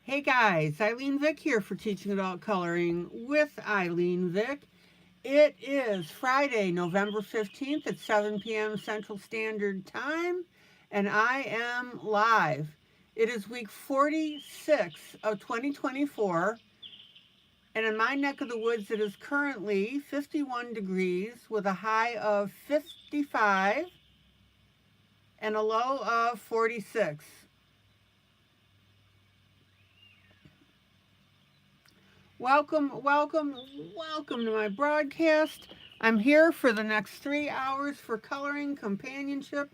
Hey guys, ILene Vick here for Teaching Adult Coloring with ILene Vick. It is Friday, November 15th at 7 p.m. Central Standard Time, and I am live. It is week 46 of 2024, and in my neck of the woods it is currently 51 degrees with a high of 55 and a low of 46. Welcome to my broadcast. I'm here for the next 3 hours for coloring, companionship,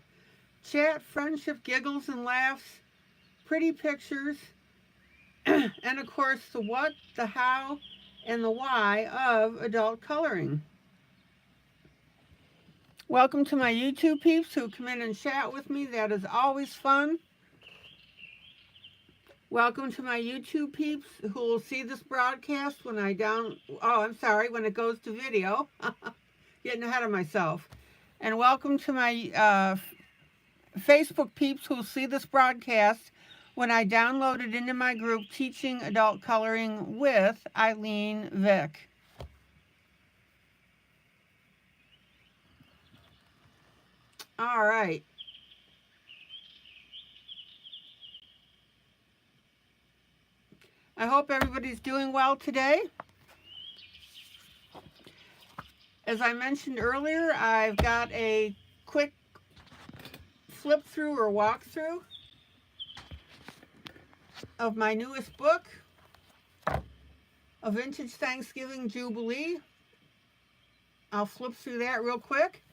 chat, friendship, giggles and laughs, pretty pictures, and of course the what, the how, and the why of adult coloring. Welcome to my YouTube peeps who come in and chat with me. That is always fun. Welcome to my YouTube peeps who will see this broadcast when when it goes to video. Getting ahead of myself. And welcome to my Facebook peeps who will see this broadcast when I download it into my group, Teaching Adult Coloring with ILene Vick. All right. I hope everybody's doing well today. As I mentioned earlier, I've got a quick flip through or walk through of my newest book, A Vintage Thanksgiving Jubilee. I'll flip through that real quick.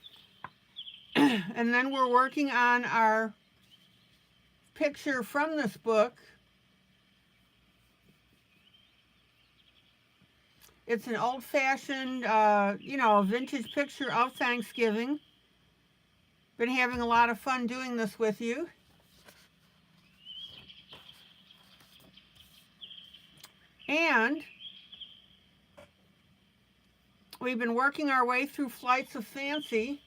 And then we're working on our picture from this book. It's an old-fashioned, vintage picture of Thanksgiving. Been having a lot of fun doing this with you. And we've been working our way through Flights of Fancy.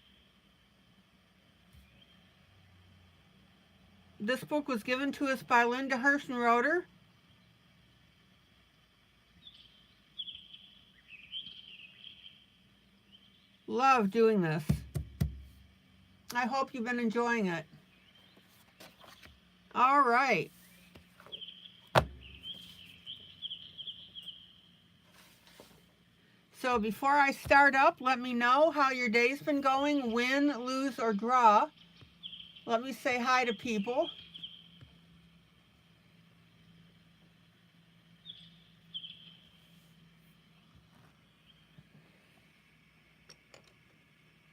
This book was given to us by Linda Herschenroder. Love doing this. I hope you've been enjoying it. All right. So before I start up, let me know how your day's been going, win, lose, or draw. Let me say hi to people.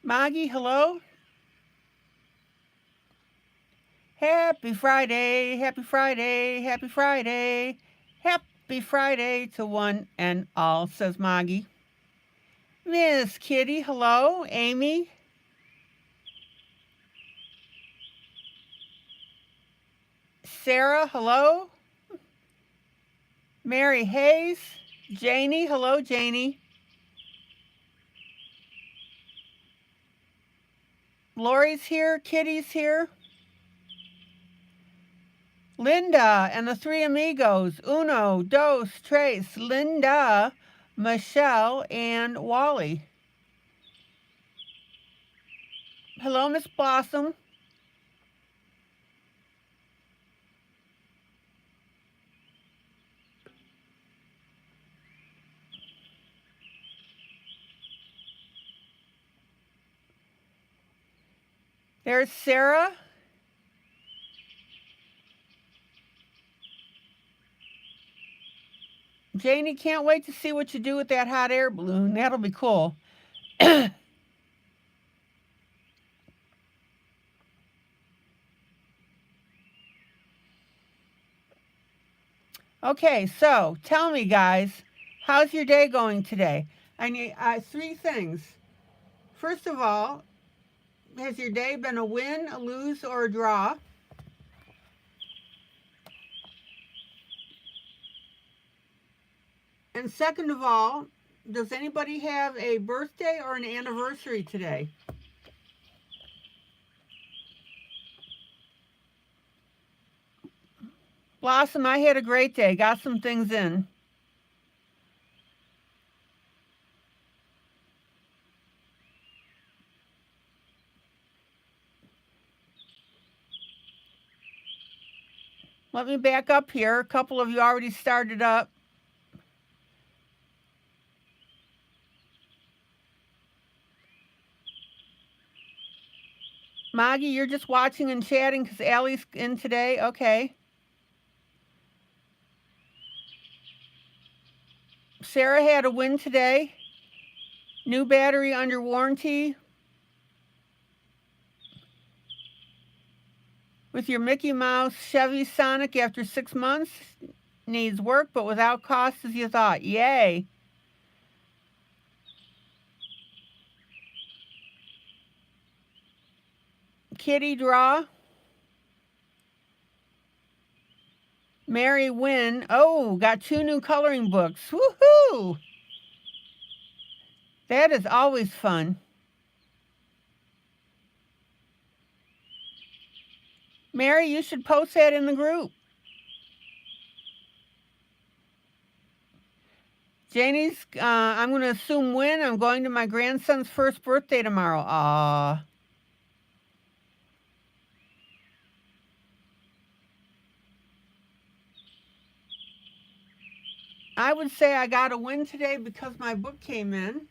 Maggie, hello. Happy Friday, happy Friday, happy Friday. Happy Friday to one and all, says Maggie. Miss Kitty, hello. Amy. Sarah, hello. Mary Hayes. Janie, hello, Janie. Lori's here. Kitty's here. Linda and the three amigos. Uno, Dos, Tres, Linda, Michelle, and Wally. Hello, Miss Blossom. There's Sarah. Janie, can't wait to see what you do with that hot air balloon. That'll be cool. Okay, so tell me, guys, how's your day going today? I need three things. First of all, has your day been a win, a lose, or a draw? And second of all, does anybody have a birthday or an anniversary today? Blossom, I had a great day. Got some things in. Let me back up here. A couple of you already started up. Maggie, you're just watching and chatting because Allie's in today? Okay. Sarah had a win today. New battery under warranty. With your Mickey Mouse Chevy Sonic after 6 months. Needs work, but without cost as you thought. Yay. Kitty draw. Mary win. Oh, got 2 new coloring books. Woohoo! That is always fun. Mary, you should post that in the group. Janie's, I'm going to assume win. I'm going to my grandson's first birthday tomorrow. Aw. I would say I got a win today because my book came in.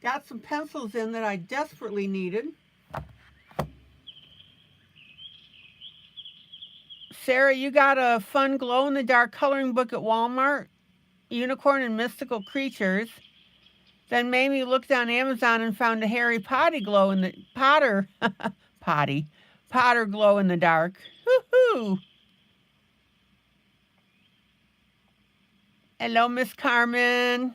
Got some pencils in that I desperately needed. Sarah, you got a fun glow-in-the-dark coloring book at Walmart, Unicorn and Mystical Creatures. Then Mamie looked on Amazon and found a Harry Potter glow in the Potter glow in the dark. Woohoo! Hello, Miss Carmen.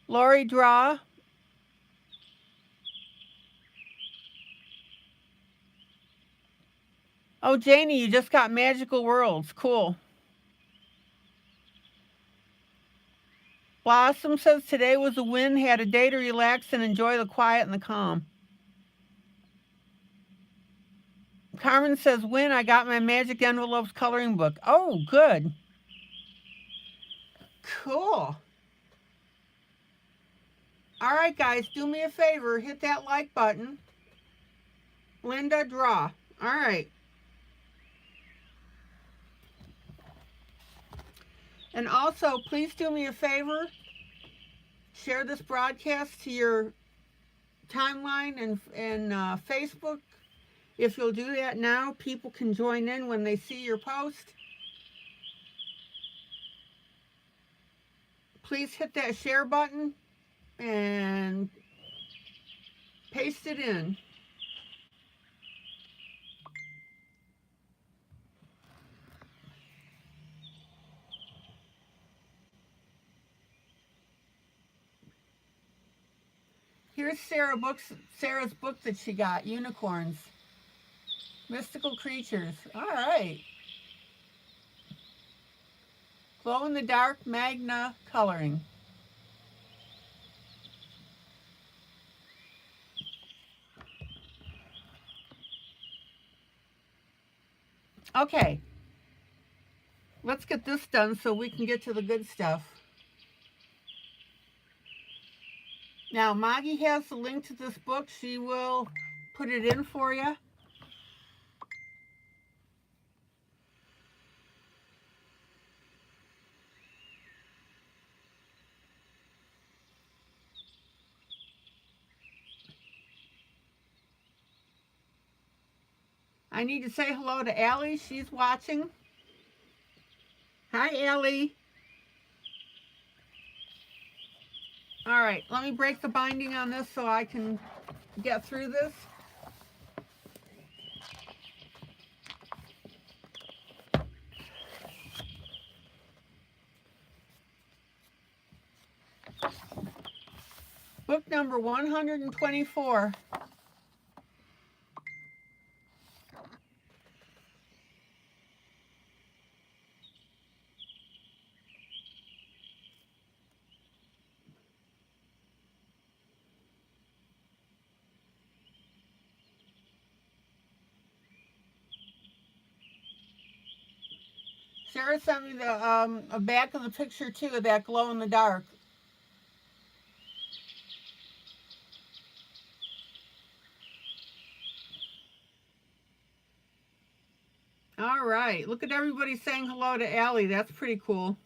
Lori draw. Oh, Janie, you just got Magical Worlds. Cool. Blossom says today was a win. Had a day to relax and enjoy the quiet and the calm. Carmen says win. I got my Magic Envelopes coloring book. Oh, good. Cool. All right, guys, do me a favor. Hit that like button. Linda, draw. All right. And also, please do me a favor. Share this broadcast to your timeline and Facebook. If you'll do that now, people can join in when they see your post. Please hit that share button and paste it in. Here's Sarah's book that she got, Unicorns. Mystical Creatures. All right. Glow in the dark magna coloring. Okay. Let's get this done so we can get to the good stuff. Now, Maggie has the link to this book. She will put it in for you. I need to say hello to Allie. She's watching. Hi, Allie. All right, let me break the binding on this so I can get through this. Book number 124. Sarah sent me the a back of the picture too, of that glow in the dark. All right, look at everybody saying hello to Allie. That's pretty cool.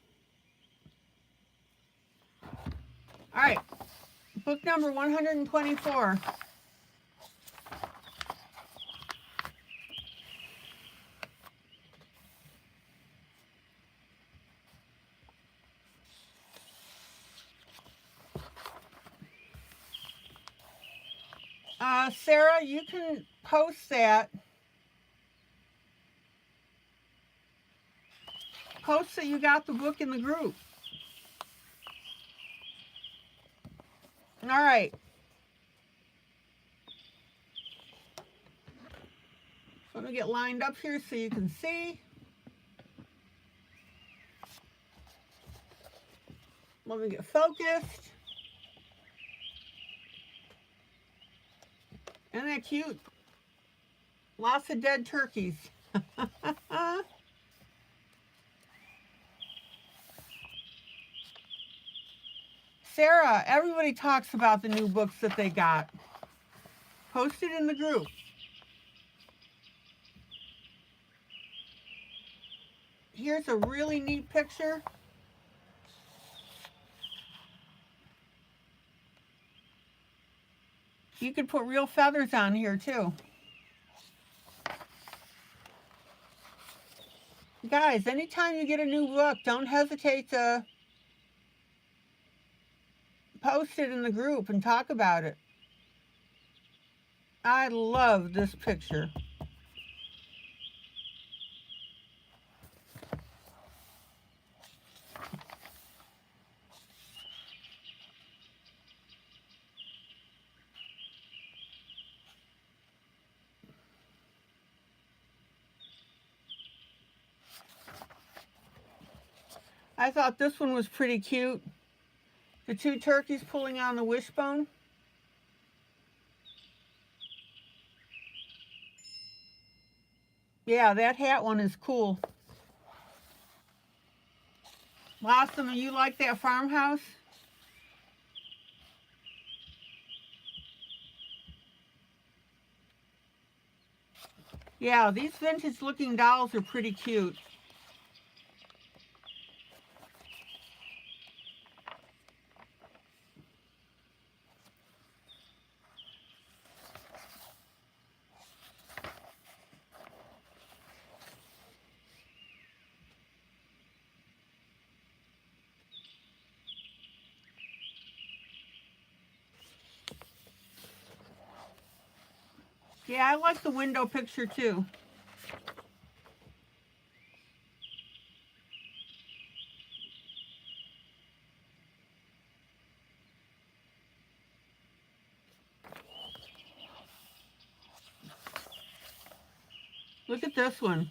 All right, book number 124. Sarah, you can post that. Post that you got the book in the group. All right. So I'm going to get lined up here so you can see. Let me get focused. Isn't that cute? Lots of dead turkeys. Sarah, everybody talks about the new books that they got. Post it in the group. Here's a really neat picture. You could put real feathers on here too. Guys, anytime you get a new book, don't hesitate to post it in the group and talk about it. I love this picture. I thought this one was pretty cute. The two turkeys pulling on the wishbone. Yeah, that hat one is cool. Blossom, you like that farmhouse? Yeah, these vintage looking dolls are pretty cute. Yeah, I like the window picture too. Look at this one.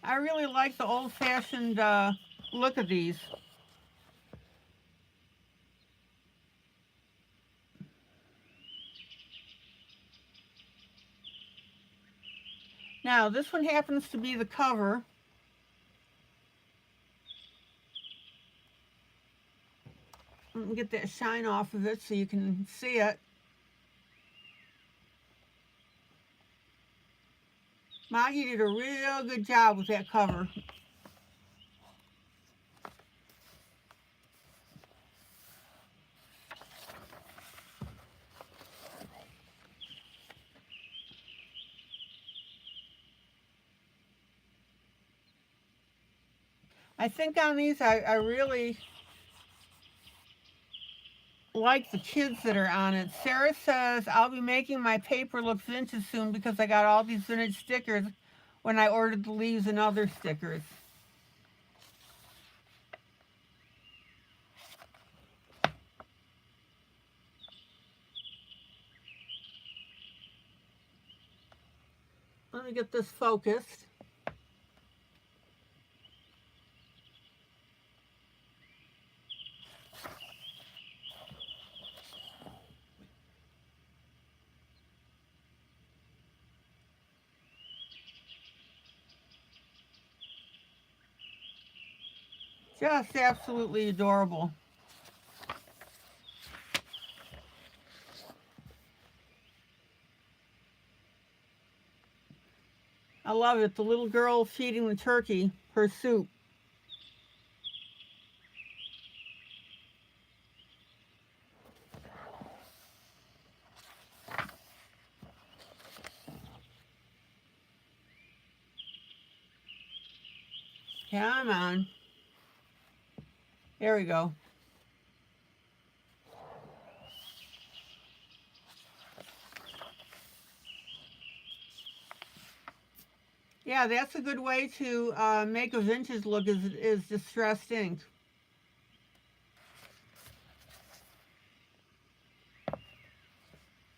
I really like the old-fashioned look of these. Now, this one happens to be the cover. Let me get that shine off of it so you can see it. Maggie did a real good job with that cover. I think on these, I really like the kids that are on it. Sarah says, I'll be making my paper look vintage soon because I got all these vintage stickers when I ordered the leaves and other stickers. Let me get this focused. Just absolutely adorable. I love it. The little girl feeding the turkey her soup. Come on. There we go. Yeah, that's a good way to make a vintage look is distressed ink.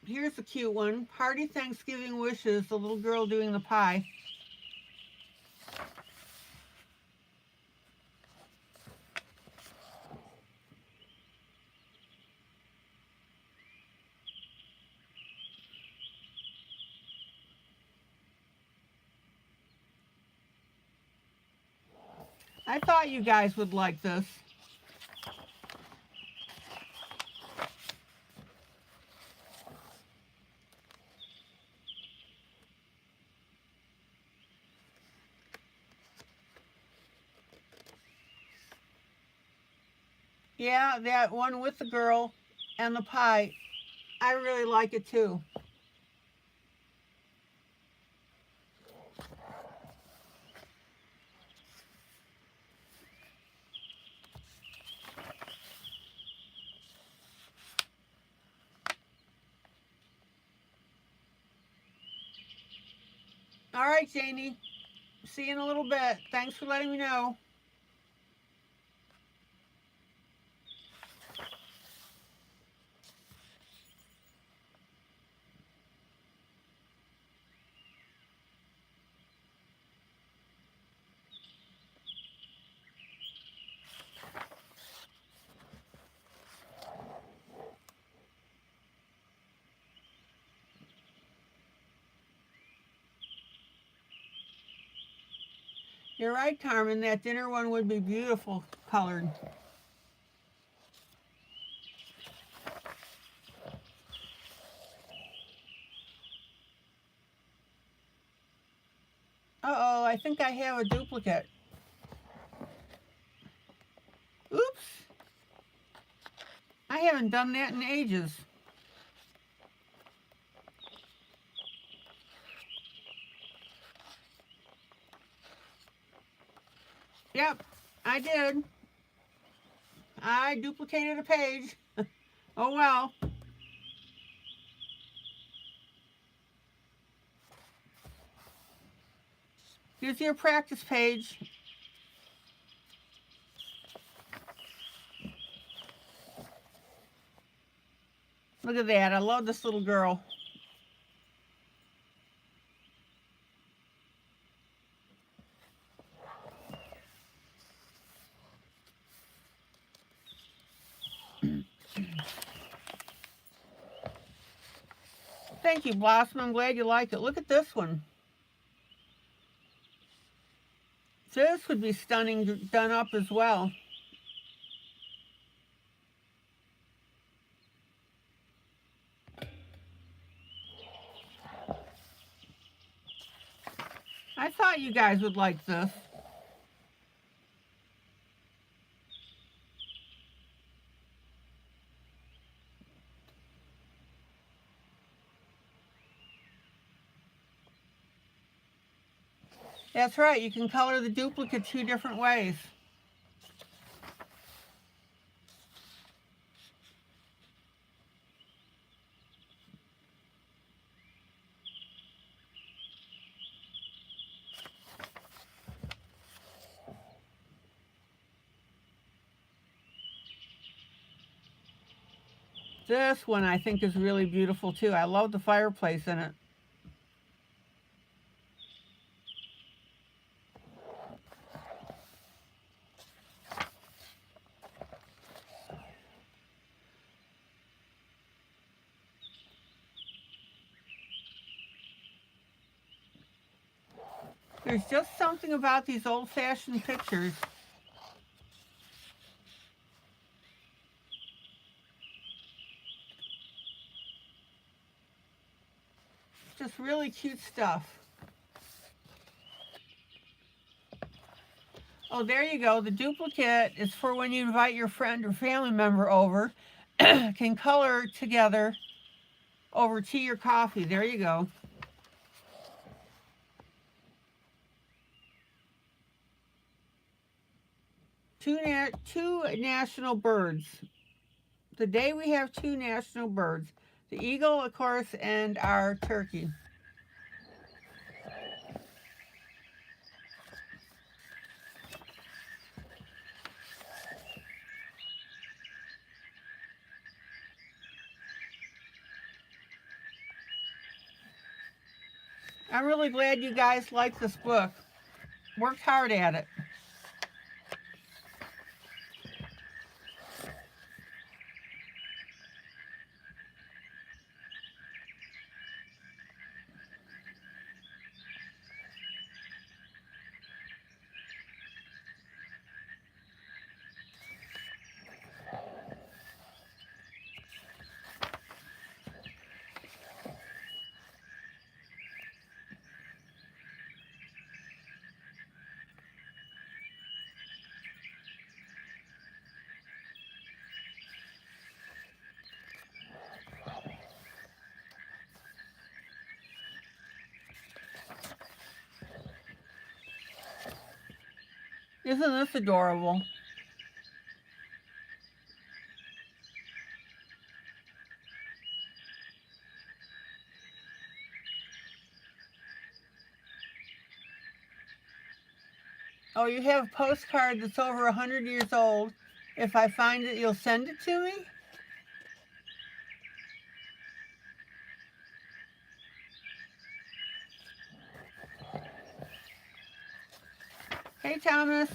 Here's a cute one. Hearty Thanksgiving wishes, the little girl doing the pie. I thought you guys would like this. Yeah, that one with the girl and the pie. I really like it too. All right, Janie. See you in a little bit. Thanks for letting me know. You're right, Carmen. That dinner one would be beautiful colored. Uh-oh, I think I have a duplicate. Oops. I haven't done that in ages. Yep, I did. I duplicated a page. Oh well. Here's your practice page. Look at that. I love this little girl. Thank you, Blossom. I'm glad you like it. Look at this one. This would be stunning done up as well. I thought you guys would like this. That's right. You can color the duplicate 2 different ways. This one I think is really beautiful too. I love the fireplace in it. There's just something about these old-fashioned pictures. Just really cute stuff. Oh, there you go. The duplicate is for when you invite your friend or family member over. Can color together over tea or coffee. There you go. Two national birds. Today we have two national birds. The eagle, of course, and our turkey. I'm really glad you guys like this book. Worked hard at it. Isn't this adorable? Oh, you have a postcard that's over 100 years old. If I find it, you'll send it to me? Hey, Thomas.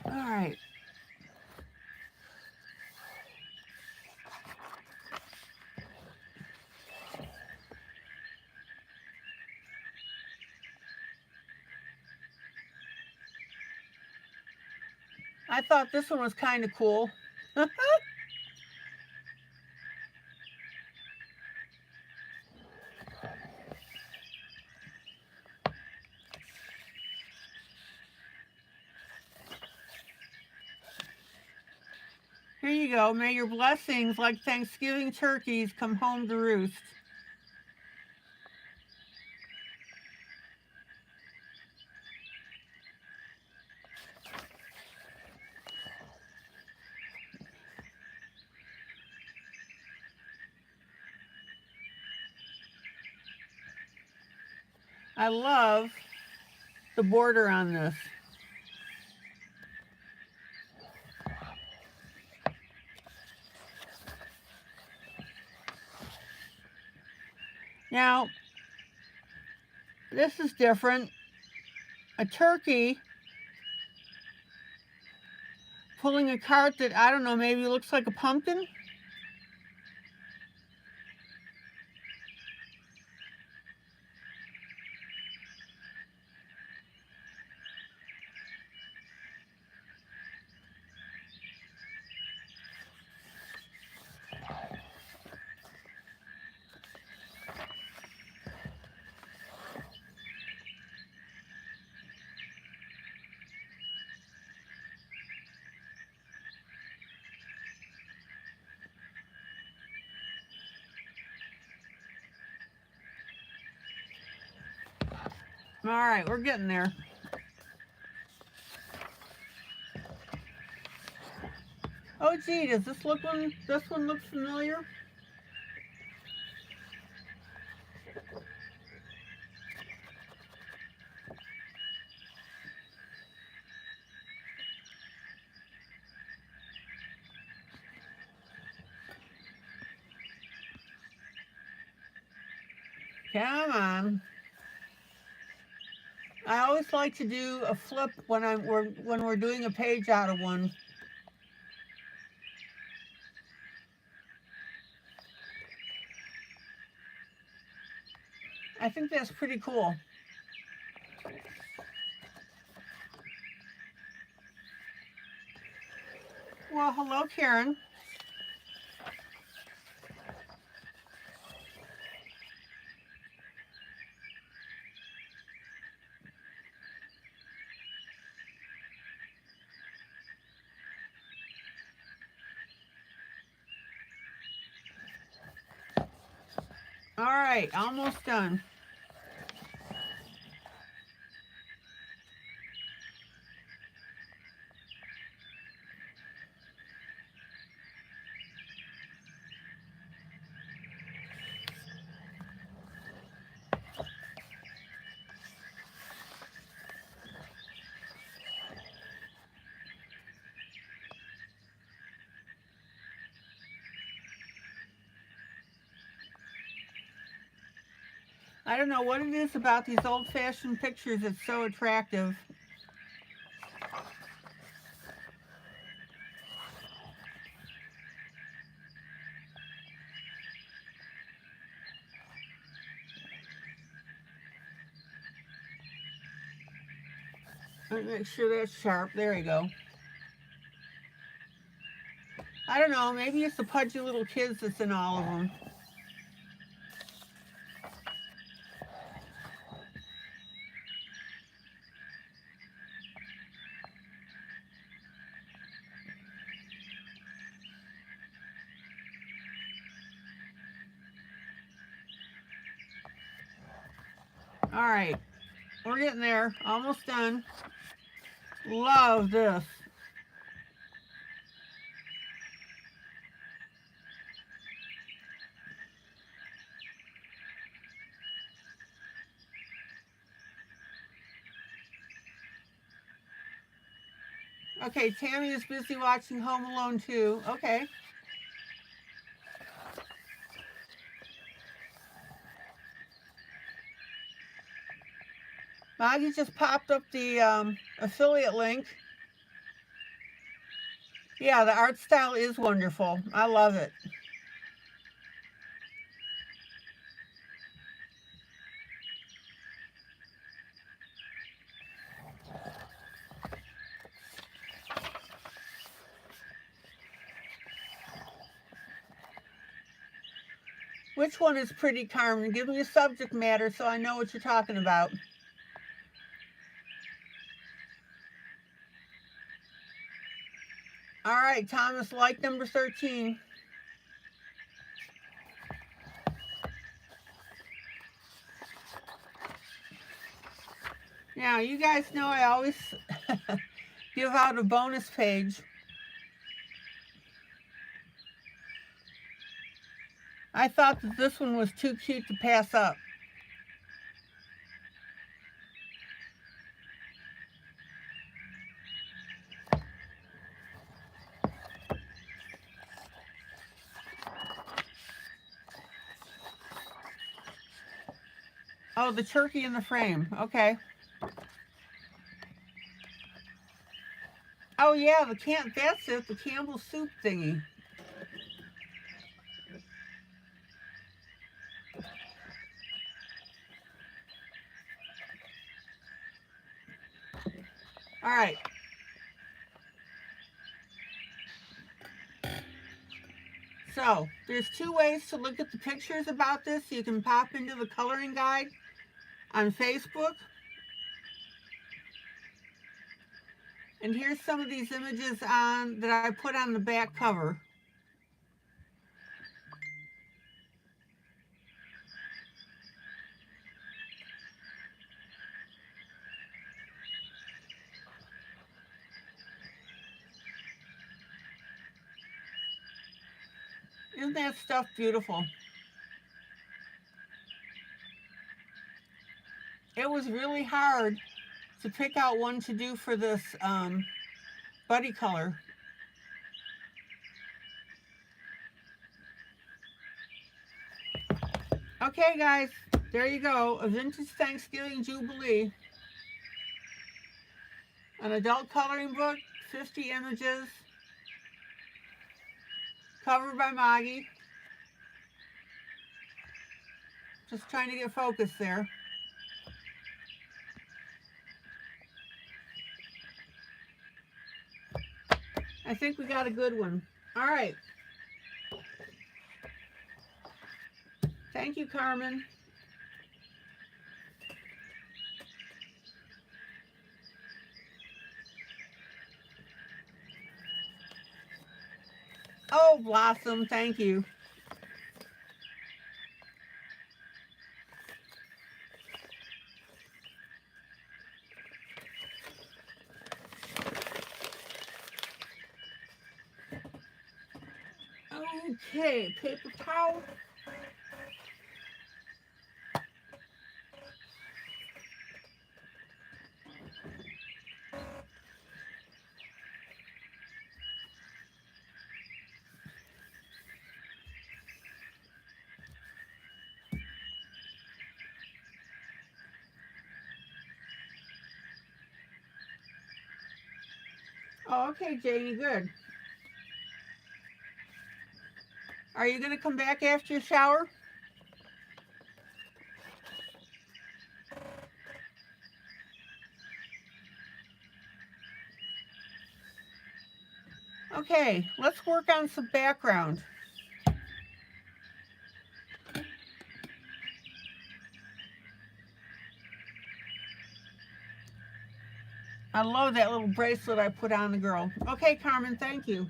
All right. I thought this one was kind of cool. Here you go. May your blessings, like Thanksgiving turkeys, come home to roost. I love the border on this. Now, this is different. A turkey pulling a cart that, I don't know, maybe looks like a pumpkin. All right, we're getting there. Oh, gee, does this one look familiar? Come on. I always like to do a flip when we're doing a page out of one. I think that's pretty cool. Well, hello, Karen. All right, almost done. I don't know what it is about these old-fashioned pictures that's so attractive. Let me make sure that's sharp. There you go. I don't know, maybe it's the pudgy little kids that's in all of them. All right, we're getting there. Almost done. Love this. Okay, Tammy is busy watching Home Alone 2. Okay. Maggie just popped up the affiliate link. Yeah, the art style is wonderful. I love it. Which one is pretty, Carmen? Give me a subject matter so I know what you're talking about. All right, Thomas, like number 13. Now, you guys know I always give out a bonus page. I thought that this one was too cute to pass up. Oh, the turkey in the frame. Okay. Oh, yeah, that's it, the Campbell's soup thingy. All right. So, there's two ways to look at the pictures about this. You can pop into the coloring guide on Facebook. And here's some of these images that I put on the back cover. Isn't that stuff beautiful? It was really hard to pick out one to do for this buddy color. Okay, guys, There you go, a vintage Thanksgiving Jubilee. An adult coloring book, 50 images, covered by Maggie. Just trying to get focus there. I think we got a good one. All right. Thank you, Carmen. Oh, Blossom, thank you. Okay, paper towel. Oh, okay, Janie, good. Are you going to come back after your shower? Okay, let's work on some background. I love that little bracelet I put on the girl. Okay, Carmen, thank you.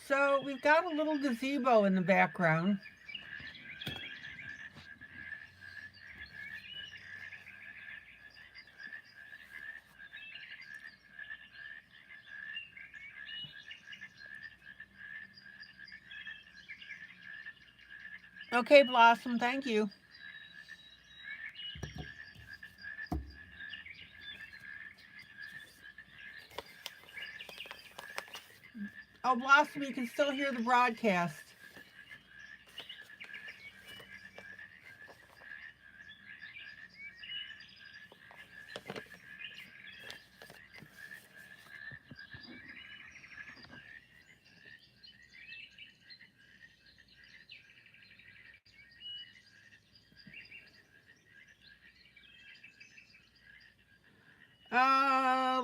So we've got a little gazebo in the background. Okay, Blossom, thank you. Oh, Blossom, you can still hear the broadcast.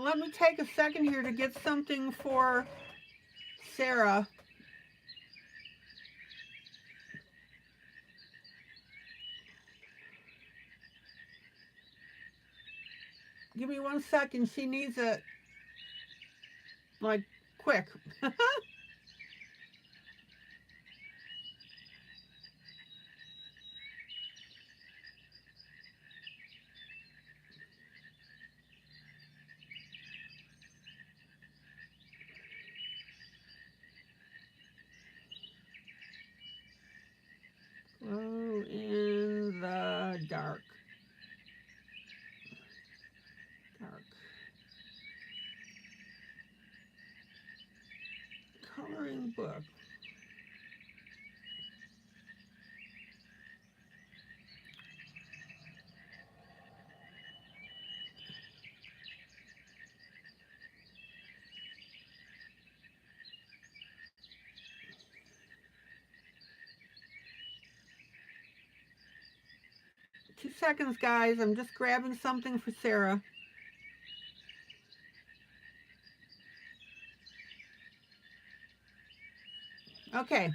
Let me take a second here to get something for Sarah. Give me 1 second. She needs it, like, quick. Glow in the dark. Dark. Coloring book. Two seconds, guys. I'm just grabbing something for Sarah. Okay.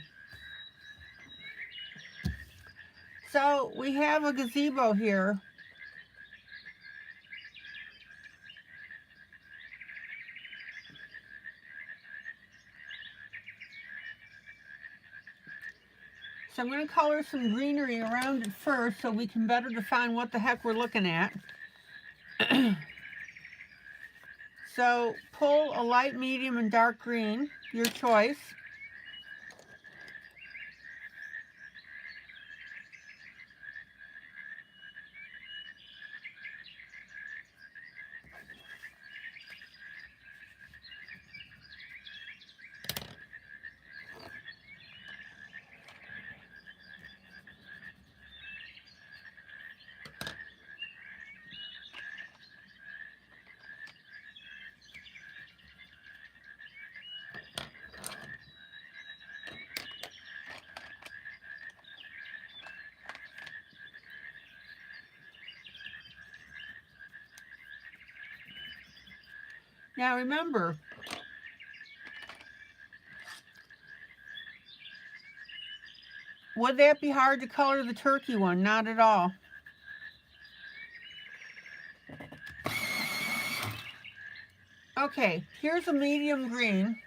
So we have a gazebo here. So I'm going to color some greenery around it first so we can better define what the heck we're looking at. So pull a light, medium, and dark green, your choice. Now remember, would that be hard to color the turkey one? Not at all. Okay, here's a medium green.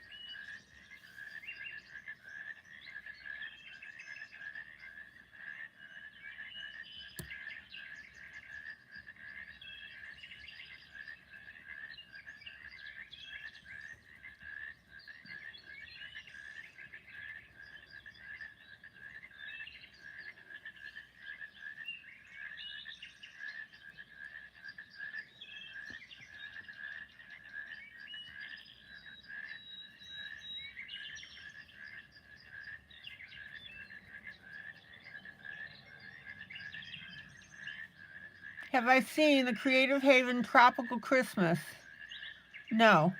Have I seen the Creative Haven Tropical Christmas? No.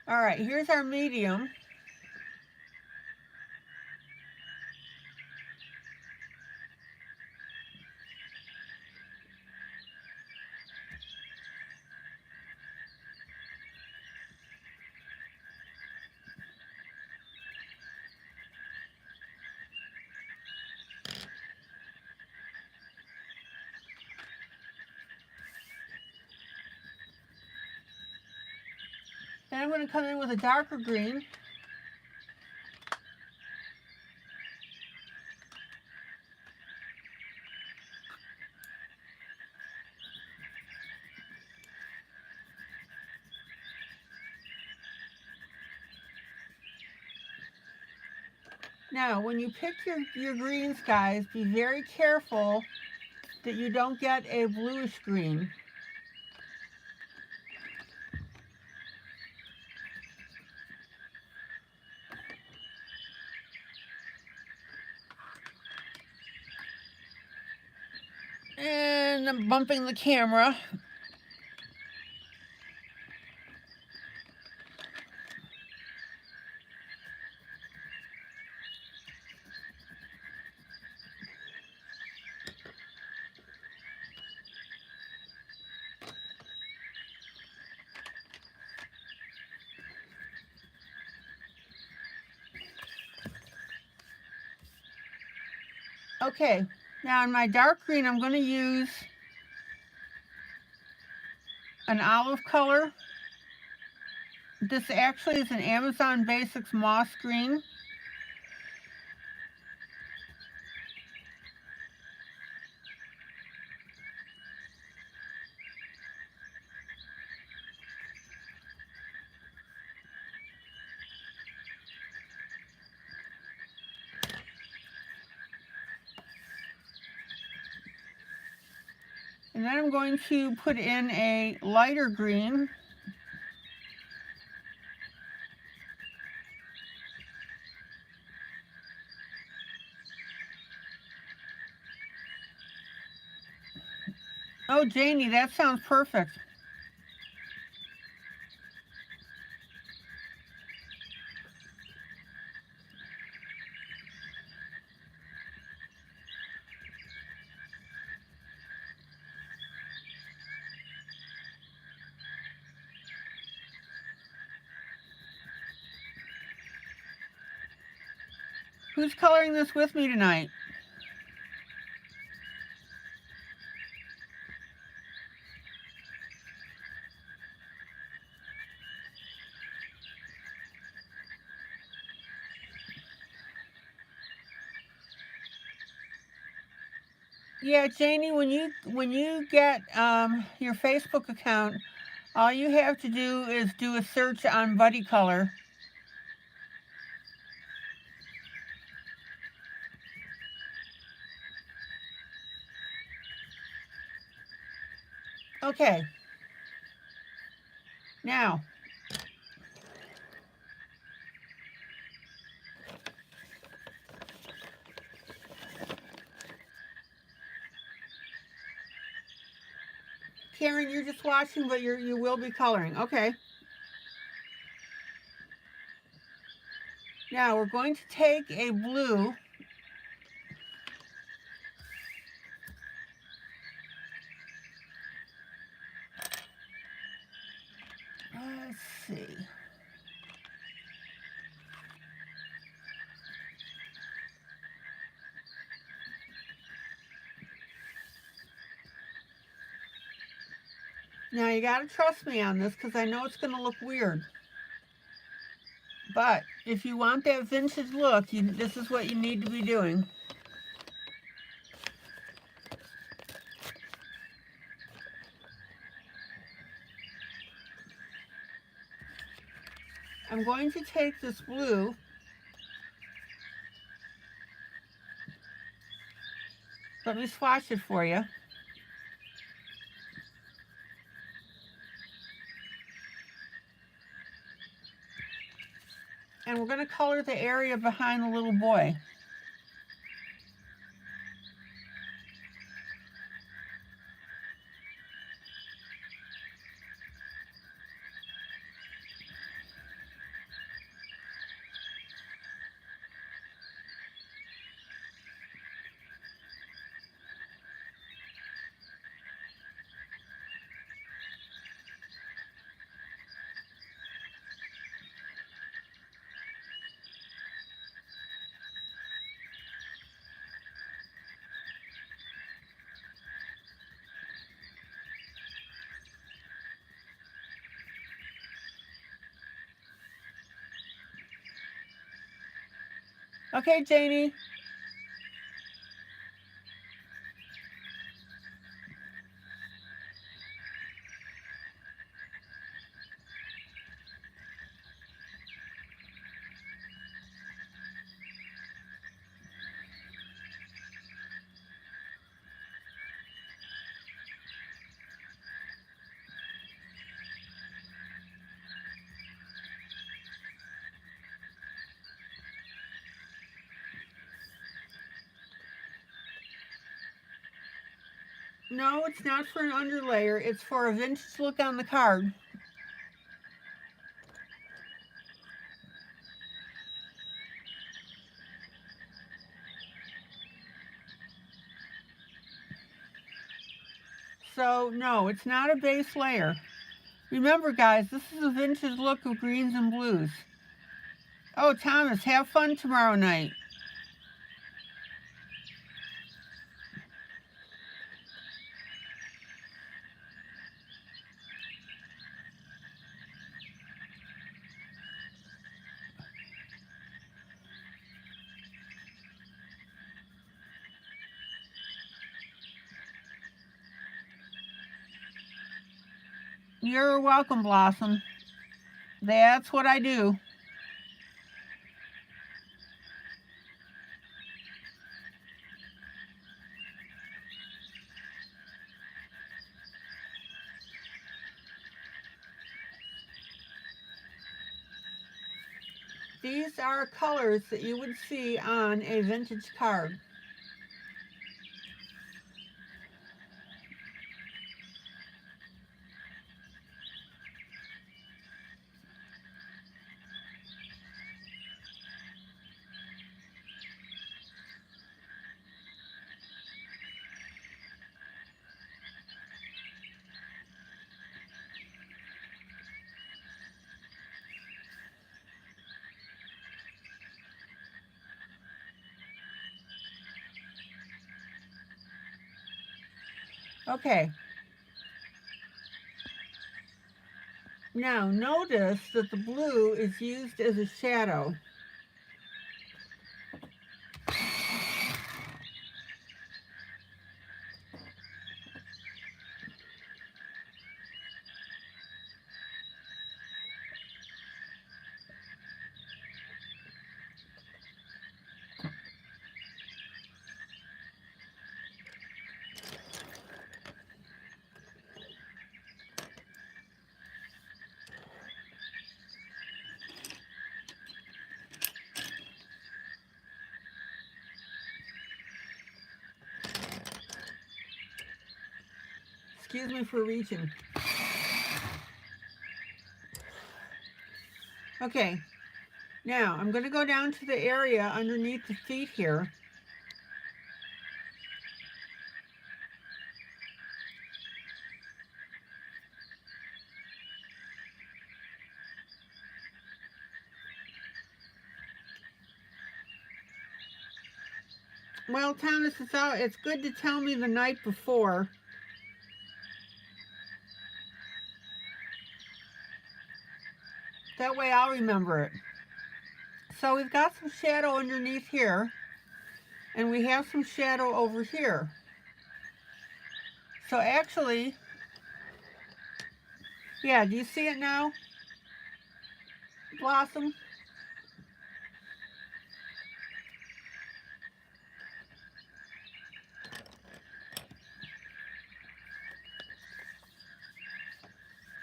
All right, here's our medium. Then I'm going to come in with a darker green. Now, when you pick your greens, guys, be very careful that you don't get a bluish green. And I'm bumping the camera. Okay, now in my dark green, I'm going to use an olive color. This actually is an Amazon Basics moss green. And then I'm going to put in a lighter green. Oh, Janie, that sounds perfect. Who's coloring this with me tonight? Yeah, Janie, when you get your Facebook account, all you have to do is do a search on Buddy Color. Okay. Now, Karen, you're just watching, but you will be coloring. Okay. Now we're going to take a blue. Let's see. Now you gotta trust me on this because I know it's gonna look weird. But if you want that vintage look, this is what you need to be doing. I'm going to take this blue let me swatch it for you. And we're going to color the area behind the little boy. Okay, Janie. No, it's not for an underlayer. It's for a vintage look on the card. So, no, it's not a base layer. Remember, guys, this is a vintage look of greens and blues. Oh, Thomas, have fun tomorrow night. You're welcome, Blossom. That's what I do. These are colors that you would see on a vintage card. Okay. Now notice that the blue is used as a shadow. Excuse me for reaching. Okay, now I'm going to go down to the area underneath the feet here. Well, Thomas, it's good to tell me the night before. That way I'll remember it. So we've got some shadow underneath here, and we have some shadow over here. So actually, yeah, do you see it now? Blossom?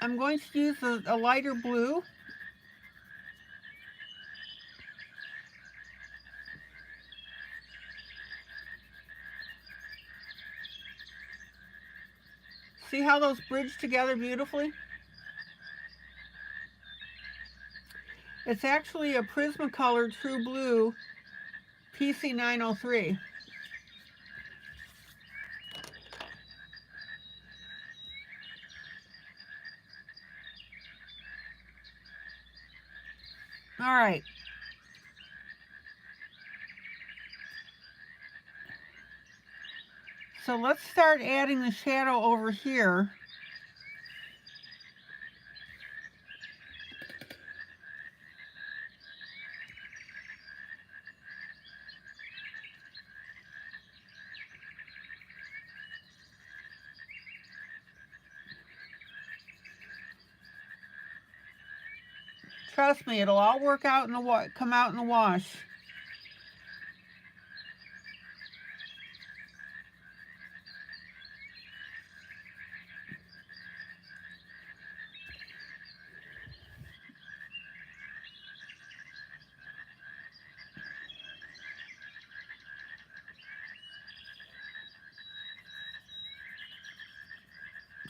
I'm going to use a lighter blue. See how those bridge together beautifully? It's actually a Prismacolor True Blue PC903. All right. So let's start adding the shadow over here. Trust me, it'll all work out in the come out in the wash.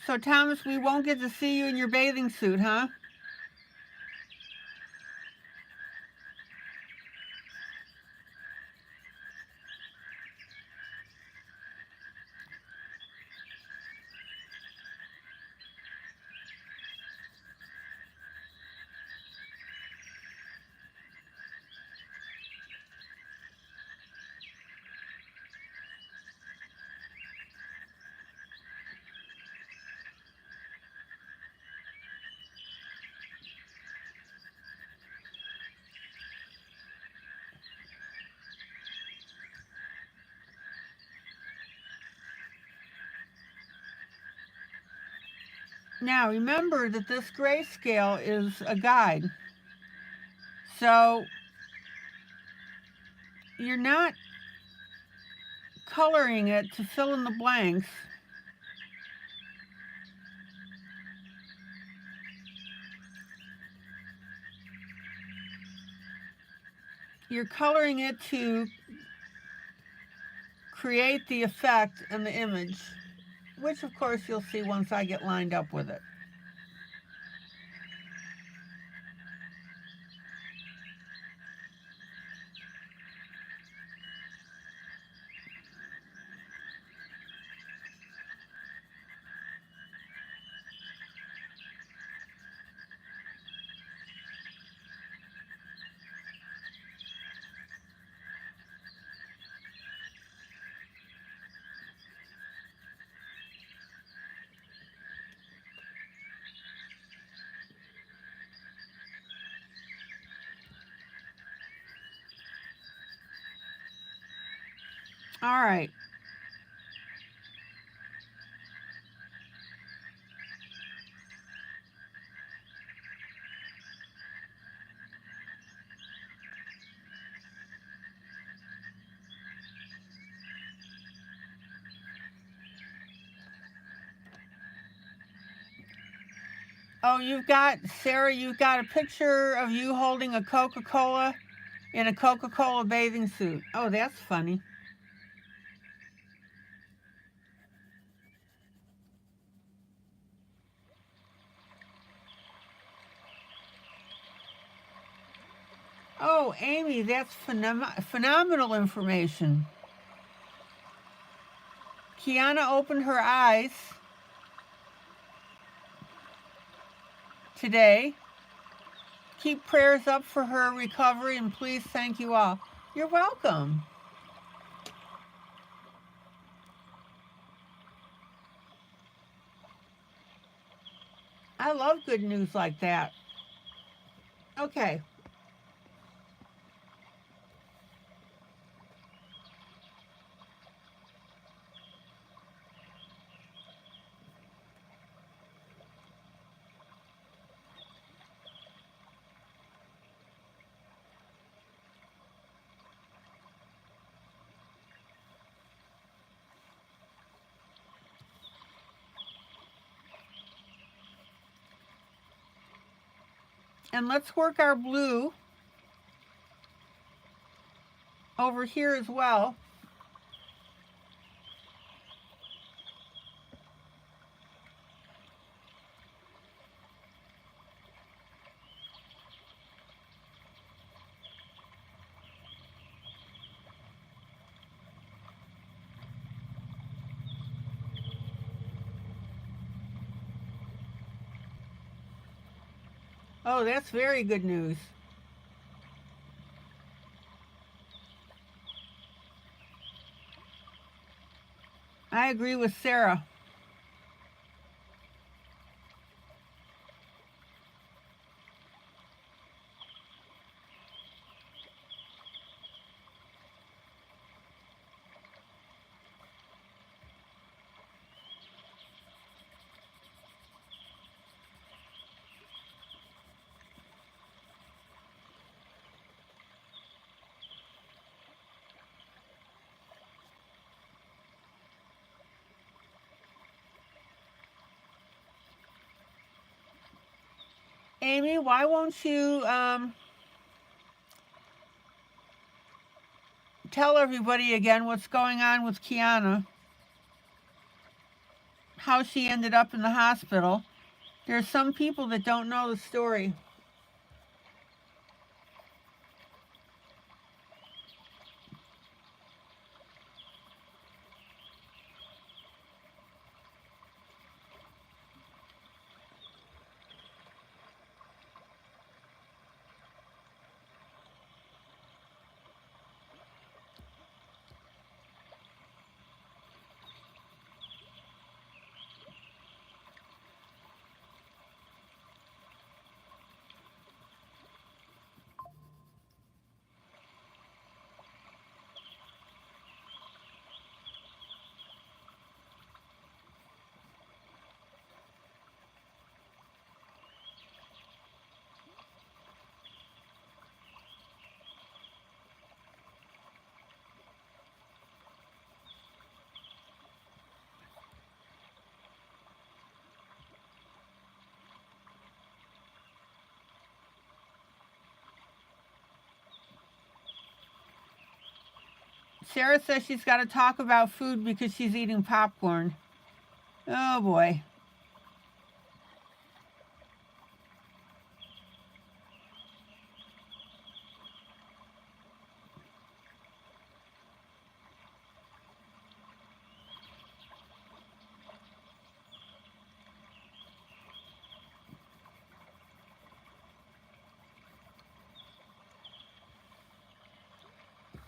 So Thomas, we won't get to see you in your bathing suit, huh? Now remember that this grayscale is a guide. So you're not coloring it to fill in the blanks. You're coloring it to create the effect and the image, which of course you'll see once I get lined up with it. All right. Oh, Sarah, you've got a picture of you holding a Coca-Cola in a Coca-Cola bathing suit. Oh, that's funny. Oh, Amy, that's phenomenal information. Kiana opened her eyes today. Keep prayers up for her recovery, and please thank you all. You're welcome. I love good news like that. Okay. And let's work our blue over here as well. Oh, that's very good news. I agree with Sarah. Amy, why won't you tell everybody again what's going on with Kiana? How she ended up in the hospital. There's some people that don't know the story. Sarah says she's got to talk about food because she's eating popcorn. Oh boy.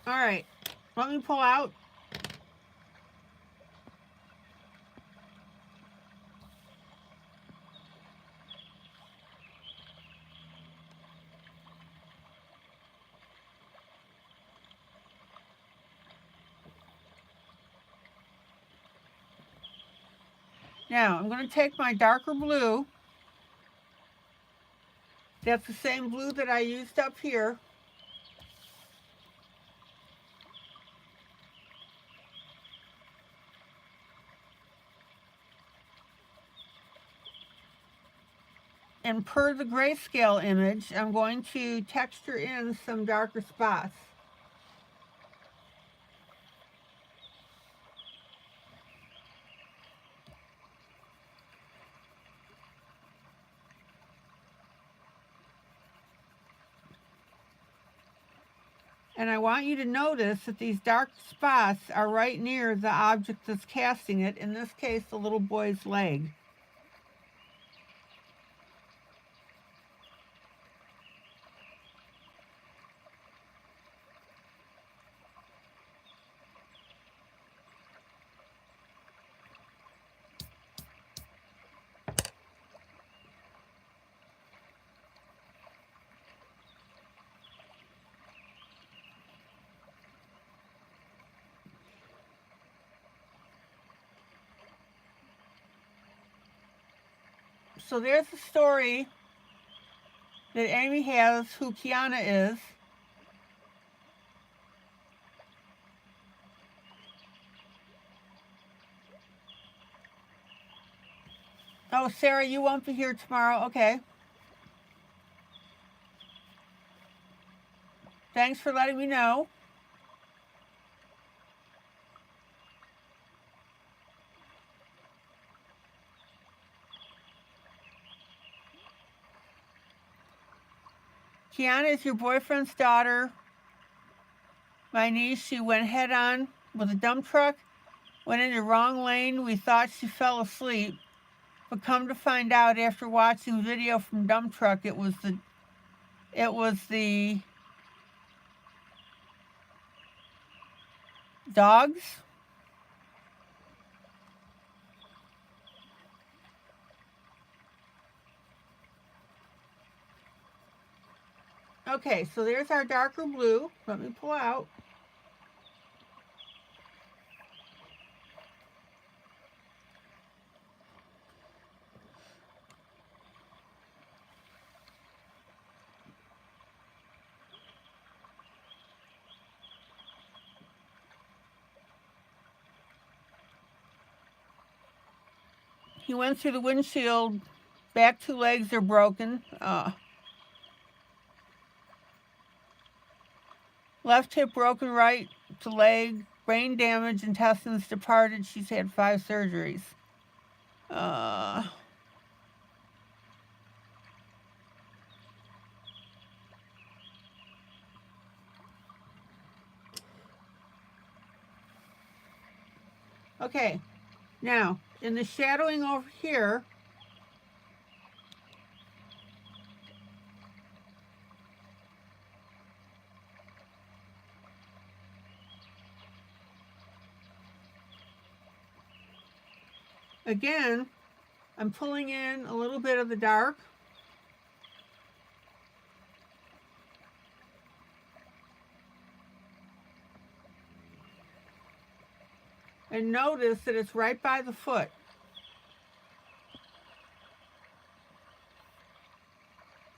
All right, let me pull out. Now, I'm going to take my darker blue. That's the same blue that I used up here. And per the grayscale image, I'm going to texture in some darker spots. And I want you to notice that these dark spots are right near the object that's casting it, in this case, the little boy's leg. So there's the story that Amy has, who Kiana is. Oh, Sarah, you won't be here tomorrow. Okay. Thanks for letting me know. Kiana is your boyfriend's daughter. My niece, she went head on with a dump truck, went in the wrong lane. We thought she fell asleep, but come to find out after watching video from dump truck, it was the dogs. Okay, so there's our darker blue. Let me pull out. He went through the windshield. Back two legs are broken. Left hip broken, right to leg, brain damage, intestines departed. She's had 5 surgeries. Okay, now in the shadowing over here, again, I'm pulling in a little bit of the dark. And notice that it's right by the foot.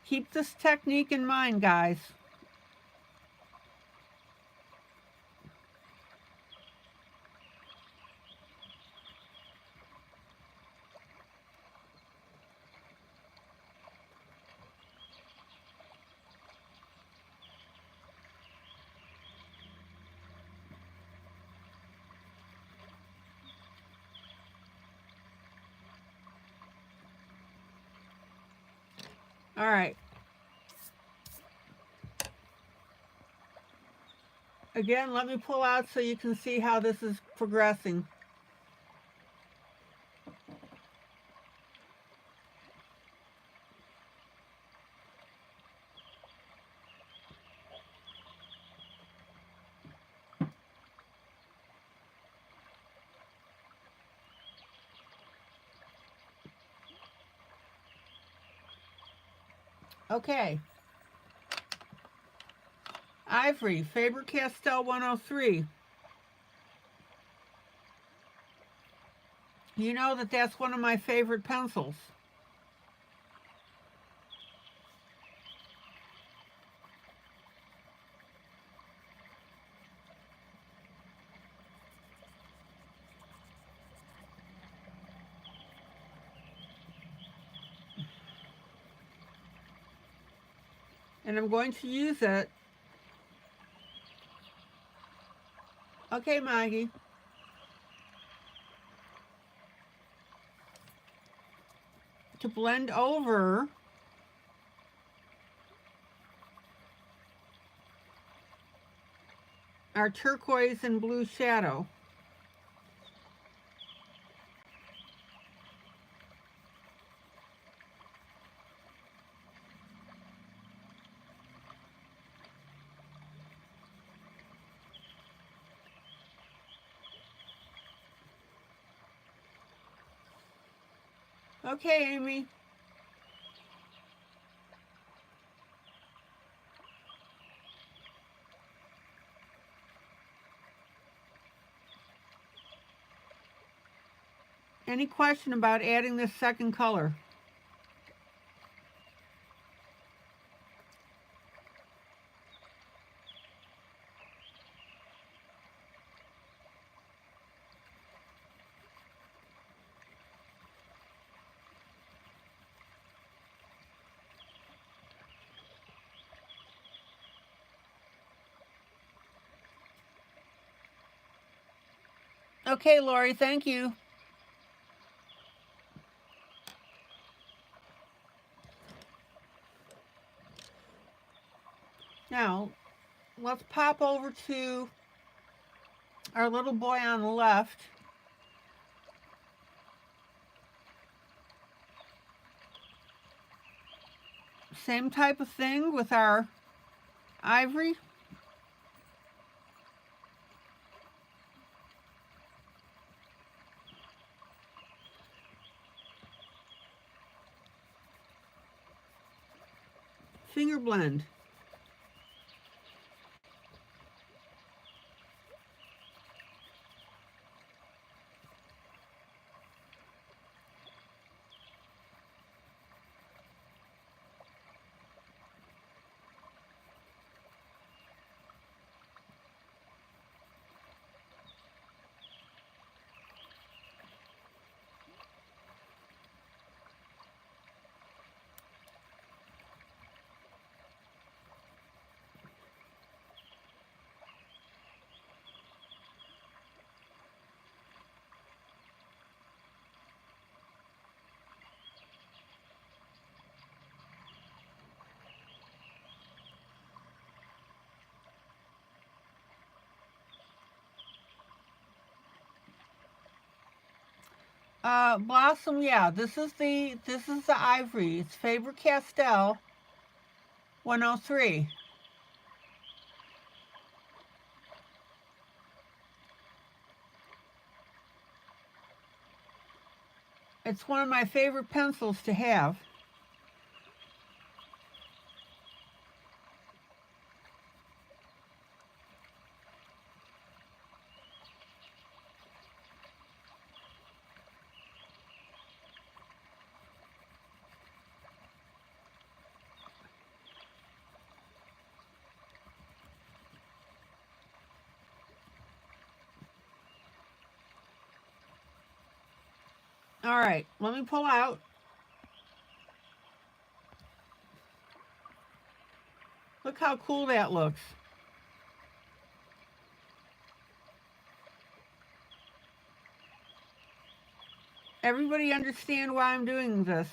Keep this technique in mind, guys. All right. Again, let me pull out so you can see how this is progressing. Okay. Ivory, Faber-Castell 103. You know that that's one of my favorite pencils. And I'm going to use it. Okay, Maggie. To blend over our turquoise and blue shadow. Okay, Amy. Any question about adding this second color? Okay, Lori, thank you. Now, let's pop over to our little boy on the left. Same type of thing with our ivory. Finger blend. Blossom, yeah, this is the ivory. It's Faber-Castell 103. It's one of my favorite pencils to have. All right, let me pull out. Look how cool that looks. Everybody understand why I'm doing this?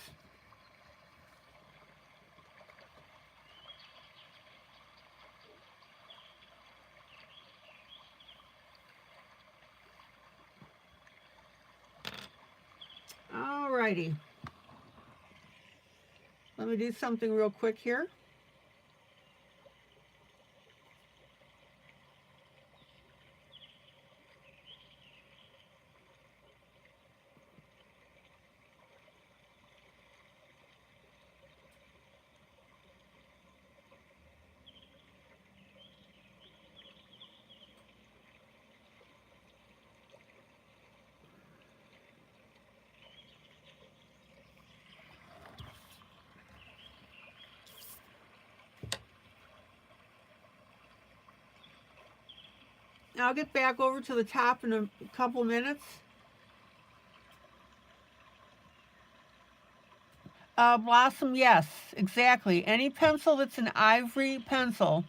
All righty. Let me do something real quick here. I'll get back over to the top in a couple minutes. Blossom, yes, exactly. Any pencil that's an ivory pencil.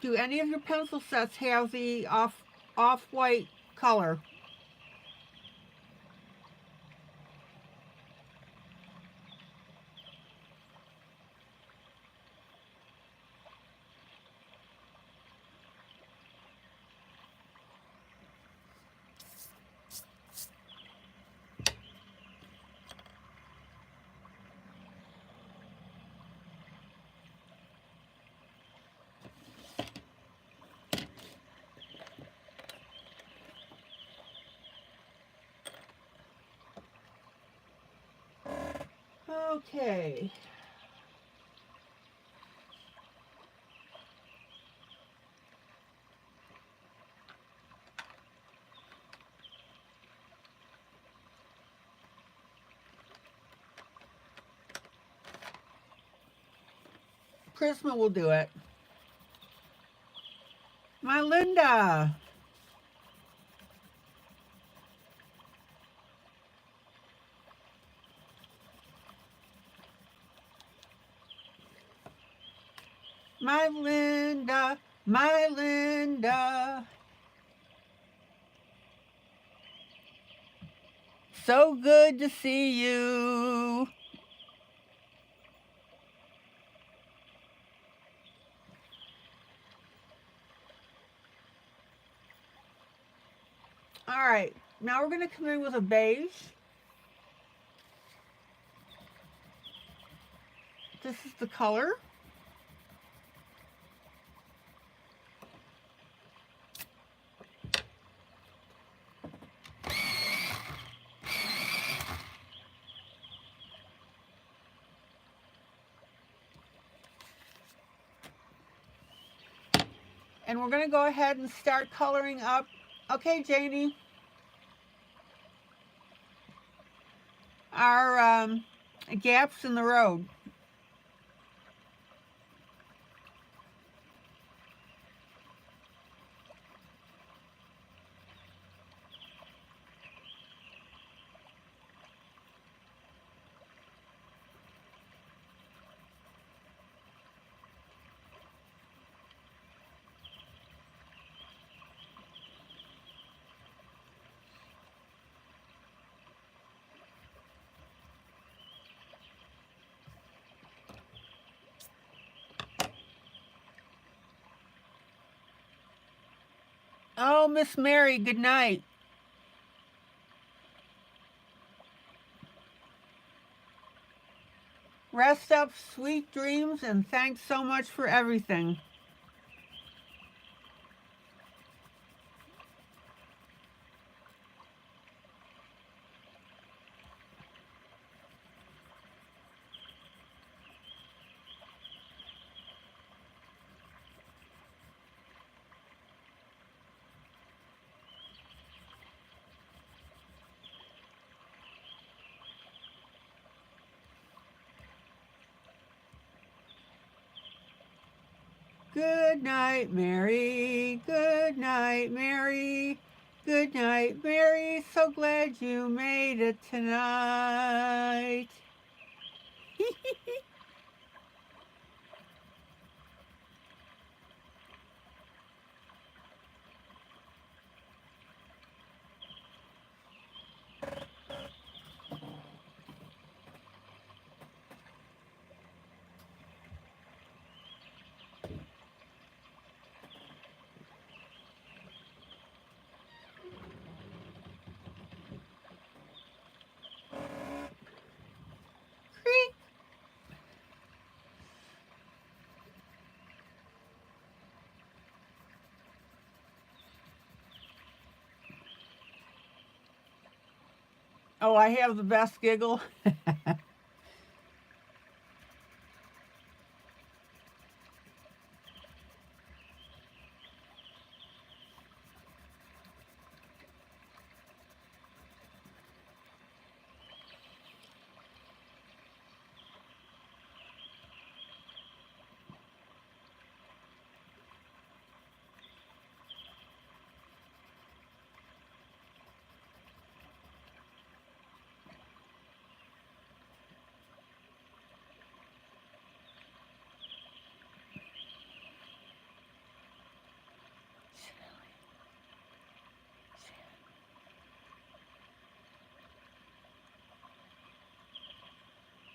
Do any of your pencil sets have the off-white color? Okay. Prisma will do it. My Linda. My Linda. My Linda. So good to see you. All right, now we're going to come in with a beige. This is the color. And we're going to go ahead and start coloring up. Okay, Janie. Our gaps in the road. Oh, Miss Mary, good night. Rest up, sweet dreams, and thanks so much for everything. Good night, Mary. Good night, Mary. Good night, Mary. So glad you made it tonight. Creak. Oh, I have the best giggle.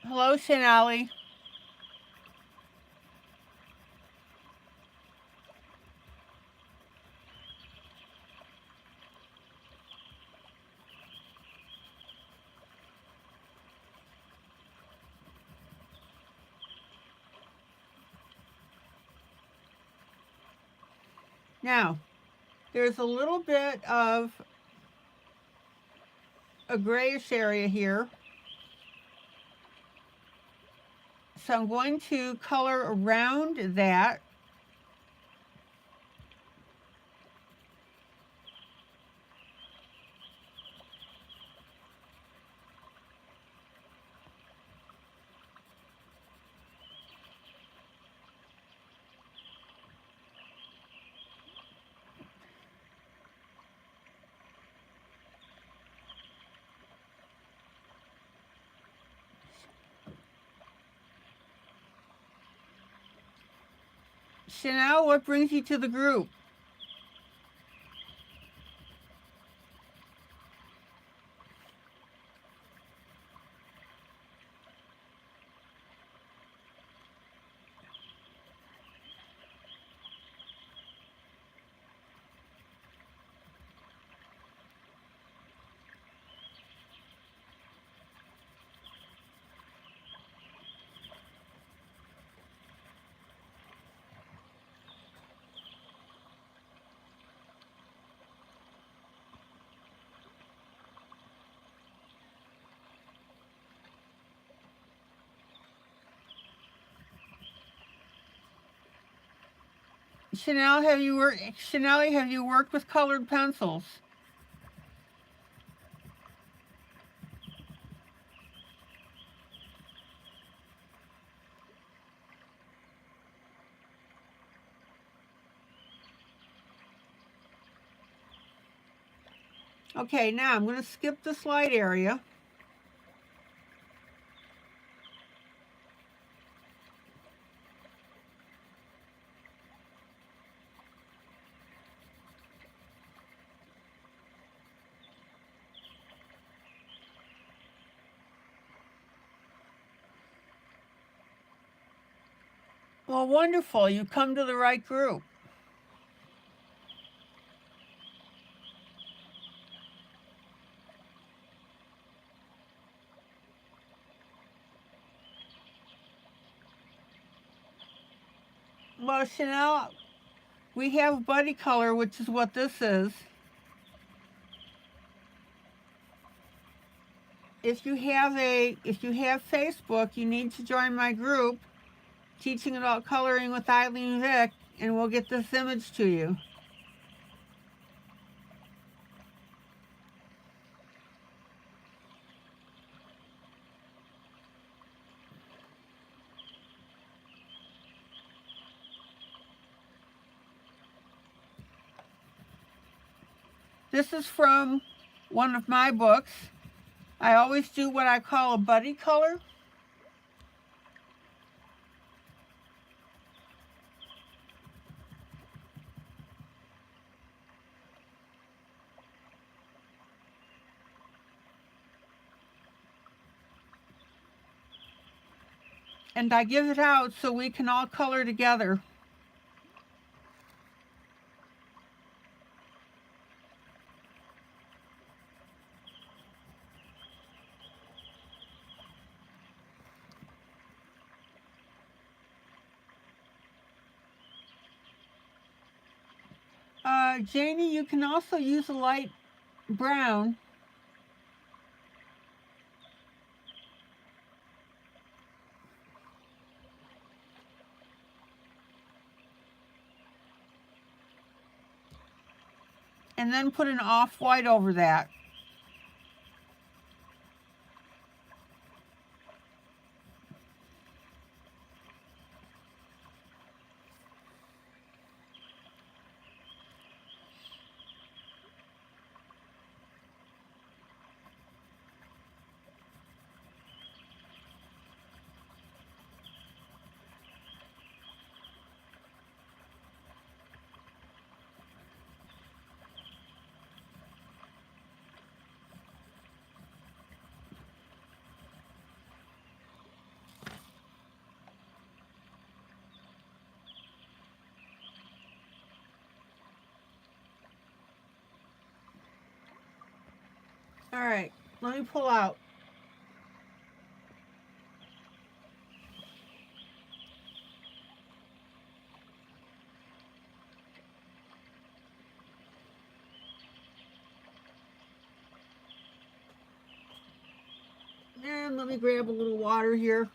Hello, Shanali. Now, there's a little bit of a grayish area here. So I'm going to color around that. Chanel, what brings you to the group? Chanel, have you worked with colored pencils? Okay, now I'm going to skip this light area. Well, wonderful. You come to the right group. Well, Chanel, we have buddy color, which is what this is. If you have Facebook, you need to join my group, Teaching Adult Coloring with ILene Vick, and we'll get this image to you. This is from one of my books. I always do what I call a buddy color. And I give it out so we can all color together. Janie, you can also use a light brown. And then put an off-white over that. All right, let me pull out. And let me grab a little water here.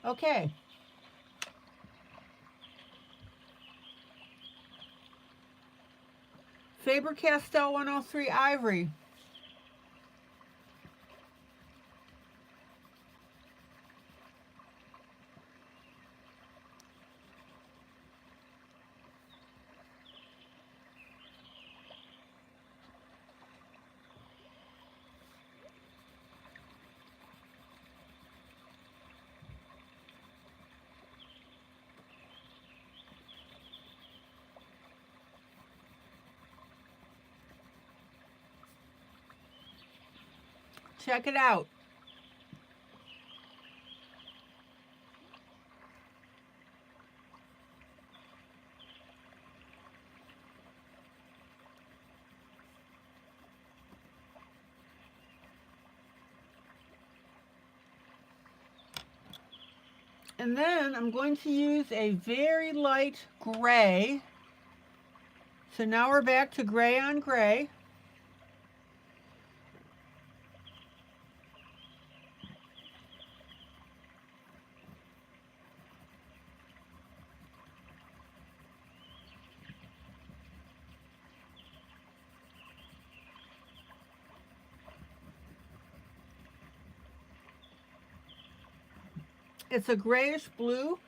Okay. Faber-Castell 103 Ivory. Check it out. And then I'm going to use a very light gray. So now we're back to gray on gray. It's a grayish blue.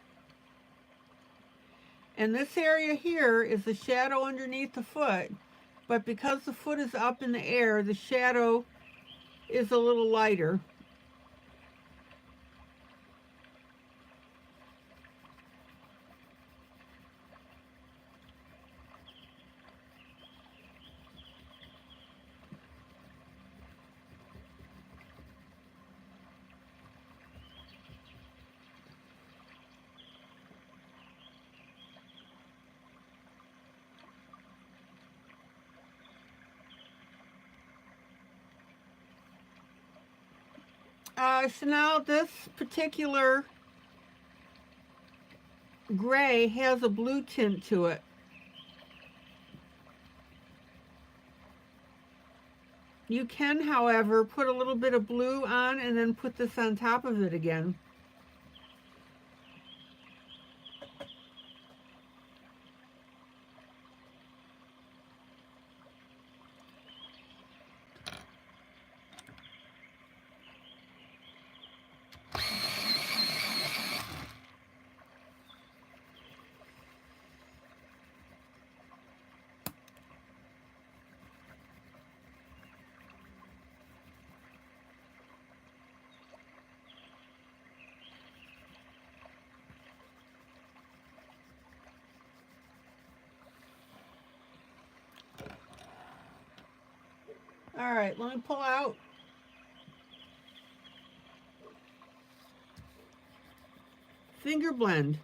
And this area here is the shadow underneath the foot. But because the foot is up in the air, the shadow is a little lighter. So now this particular gray has a blue tint to it. You can, however, put a little bit of blue on and then put this on top of it again. All right, let me pull out. Finger blend.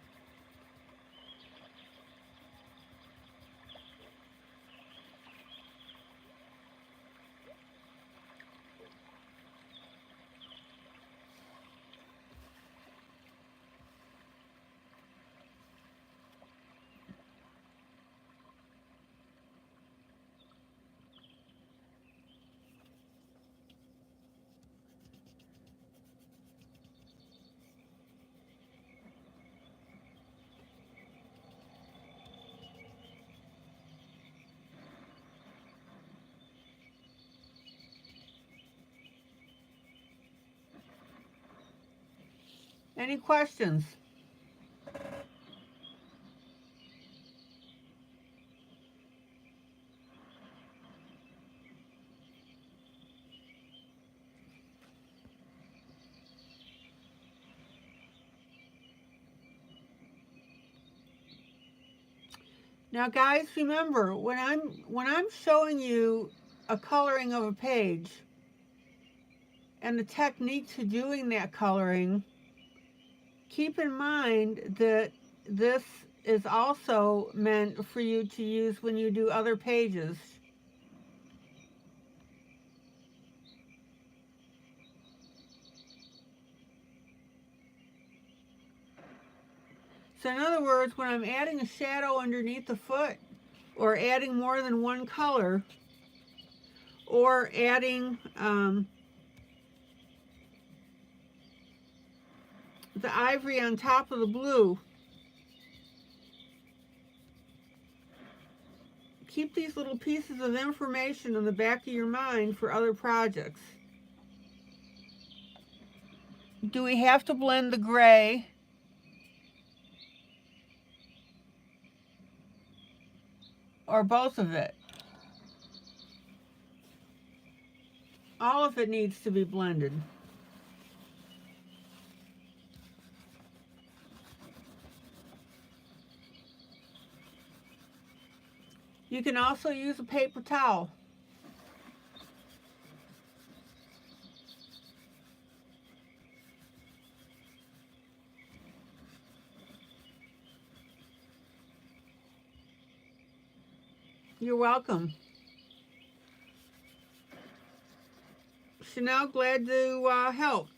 Any questions? Now guys, remember, when I'm showing you a coloring of a page and the technique to doing that coloring, keep in mind that this is also meant for you to use when you do other pages. So in other words, when I'm adding a shadow underneath the foot, or adding more than one color, or adding the ivory on top of the blue, keep these little pieces of information in the back of your mind for other projects. Do we have to blend the gray? Or both of it? All of it needs to be blended. You can also use a paper towel. You're welcome. Chanel, glad to help.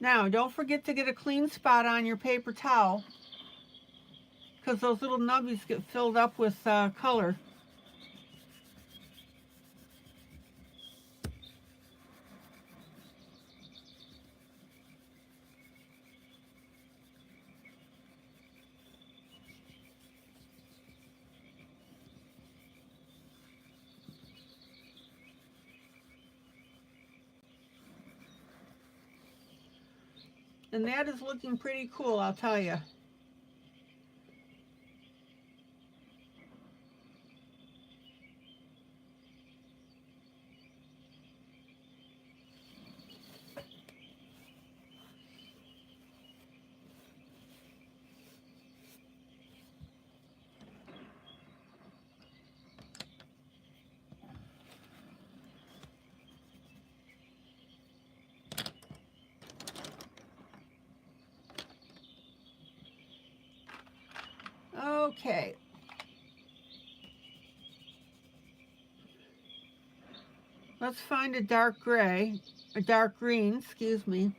Now, don't forget to get a clean spot on your paper towel, because those little nubbies get filled up with color. And that is looking pretty cool, I'll tell you. Okay. Let's find a dark green, excuse me.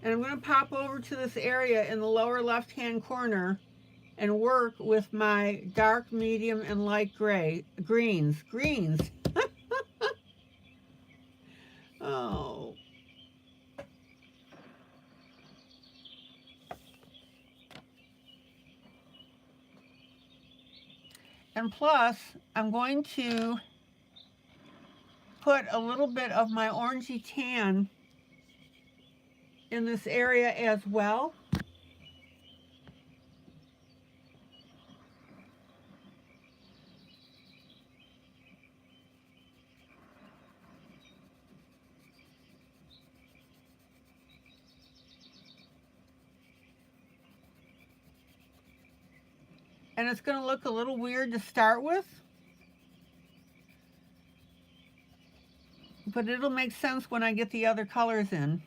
And I'm going to pop over to this area in the lower left-hand corner and work with my dark, medium, and light greens. Oh. And plus, I'm going to put a little bit of my orangey tan in this area as well. And it's going to look a little weird to start with, but it'll make sense when I get the other colors in.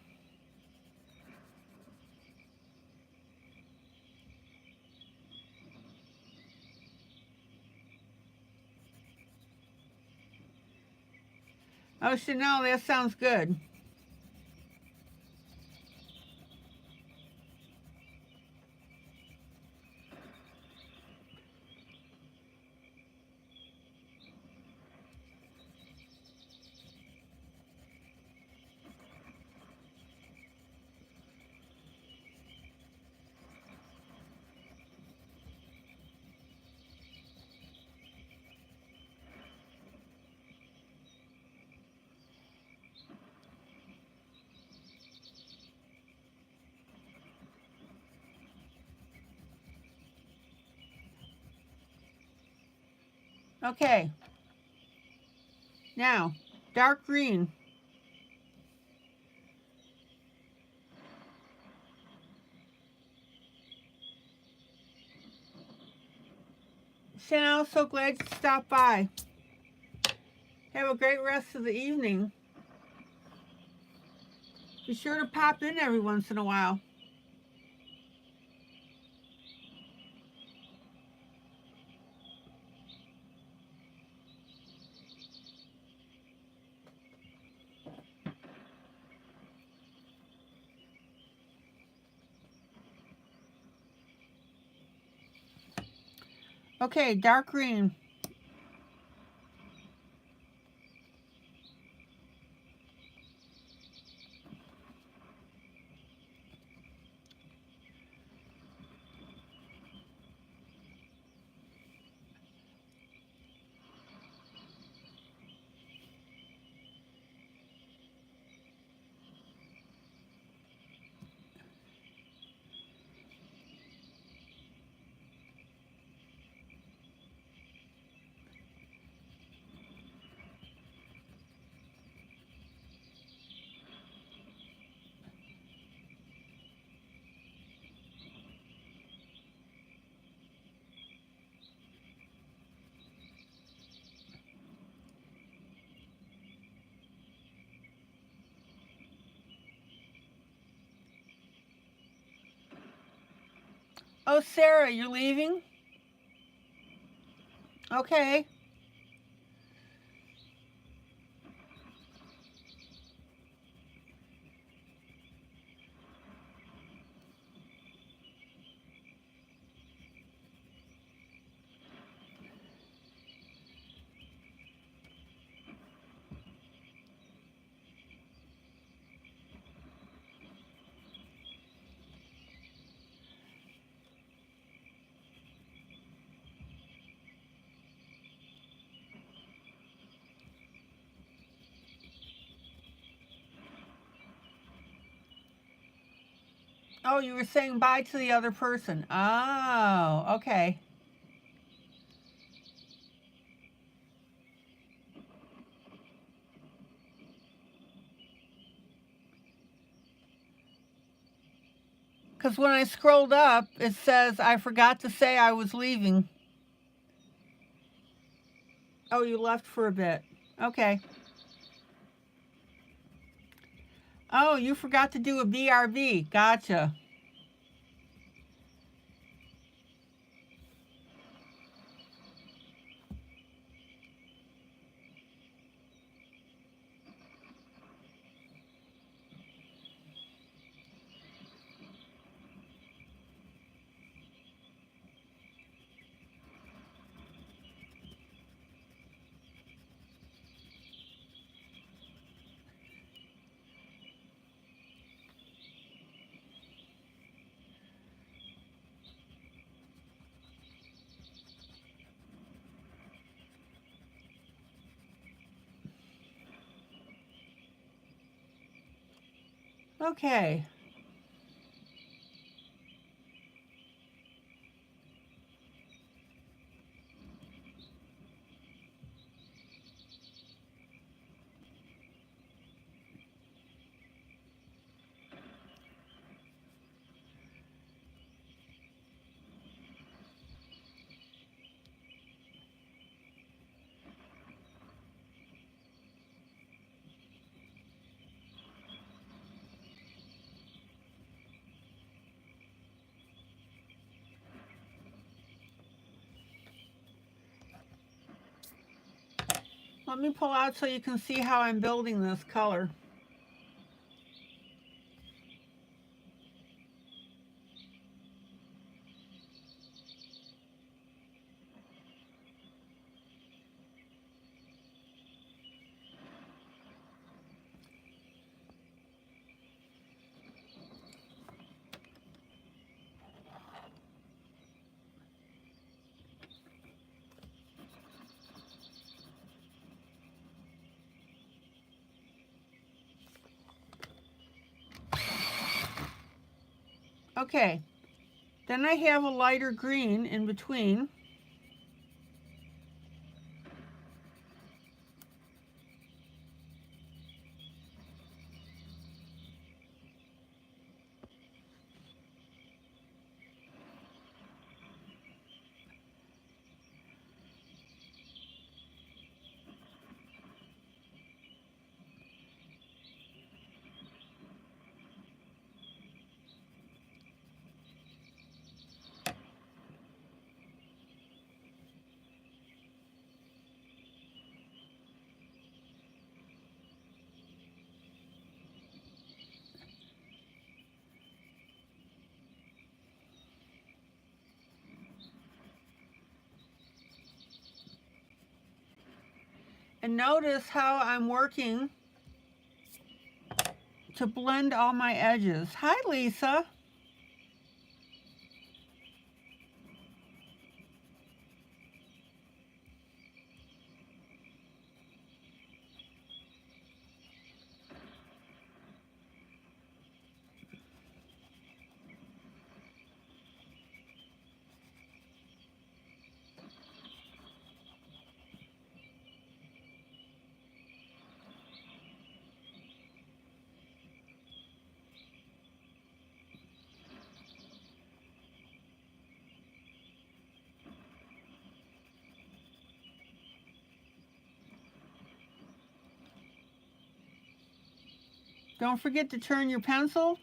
Oh, Chanel, that sounds good. Okay. Now, dark green. Chanel, so glad you stopped by. Have a great rest of the evening. Be sure to pop in every once in a while. Okay, dark green. Oh, Sarah, you're leaving? Okay. Oh, you were saying bye to the other person. Oh, okay. Because when I scrolled up, it says I forgot to say I was leaving. Oh, you left for a bit. Okay. Oh, you forgot to do a BRB. Gotcha. Okay. Let me pull out so you can see how I'm building this color. Okay. Then I have a lighter green in between. And notice how I'm working to blend all my edges. Hi, Lisa. Don't forget to turn your pencil,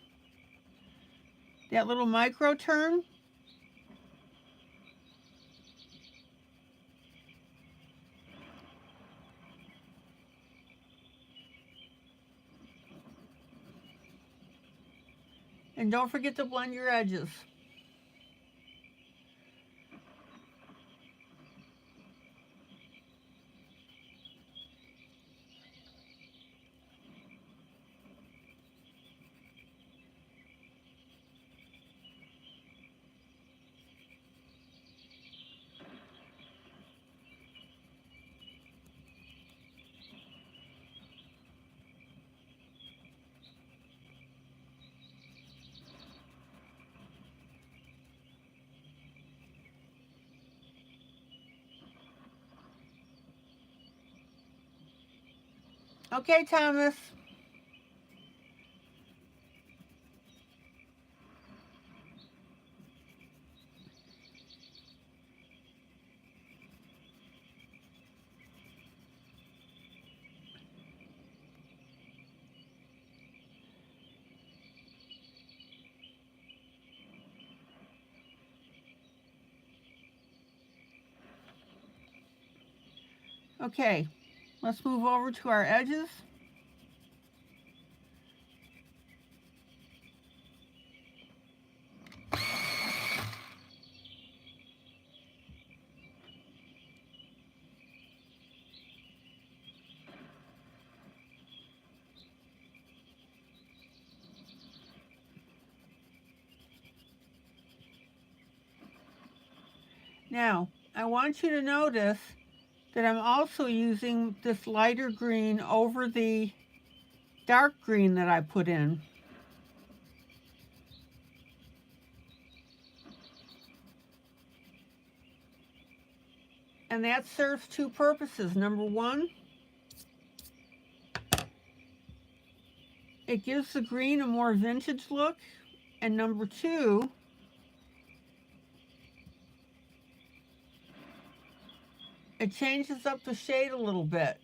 that little micro turn. And don't forget to blend your edges. Okay, Thomas. Okay, let's move over to our edges. Now, I want you to notice that I'm also using this lighter green over the dark green that I put in. And that serves two purposes. Number one, it gives the green a more vintage look. And number two, it changes up the shade a little bit.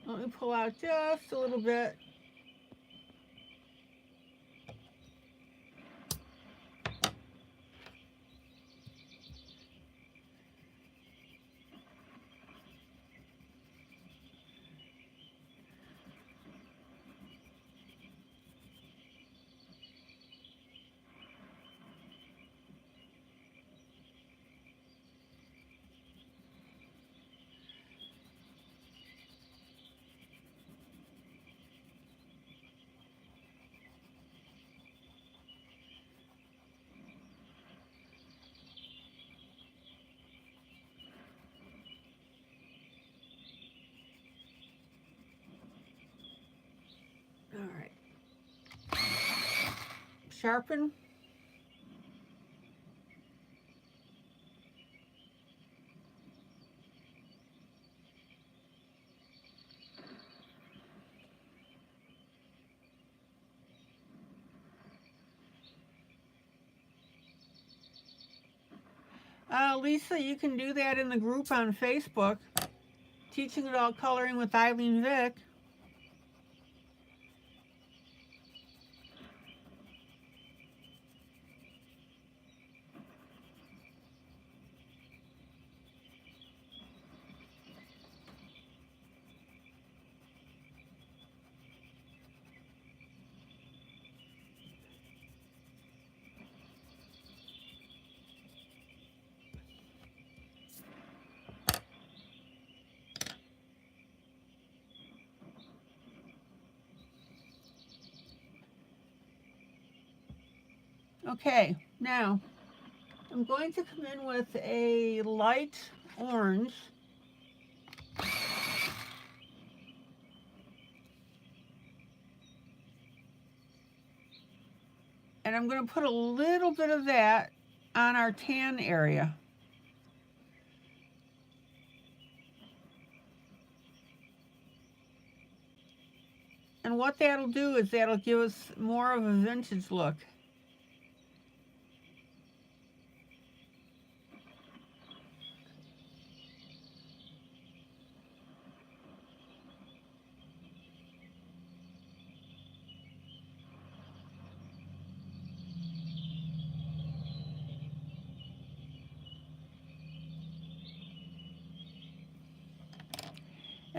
Let me pull out just a little bit. All right. Sharpen. Lisa, you can do that in the group on Facebook, Teaching Adult Coloring with ILene Vick. Okay, now I'm going to come in with a light orange. And I'm going to put a little bit of that on our tan area. And what that'll do is that'll give us more of a vintage look.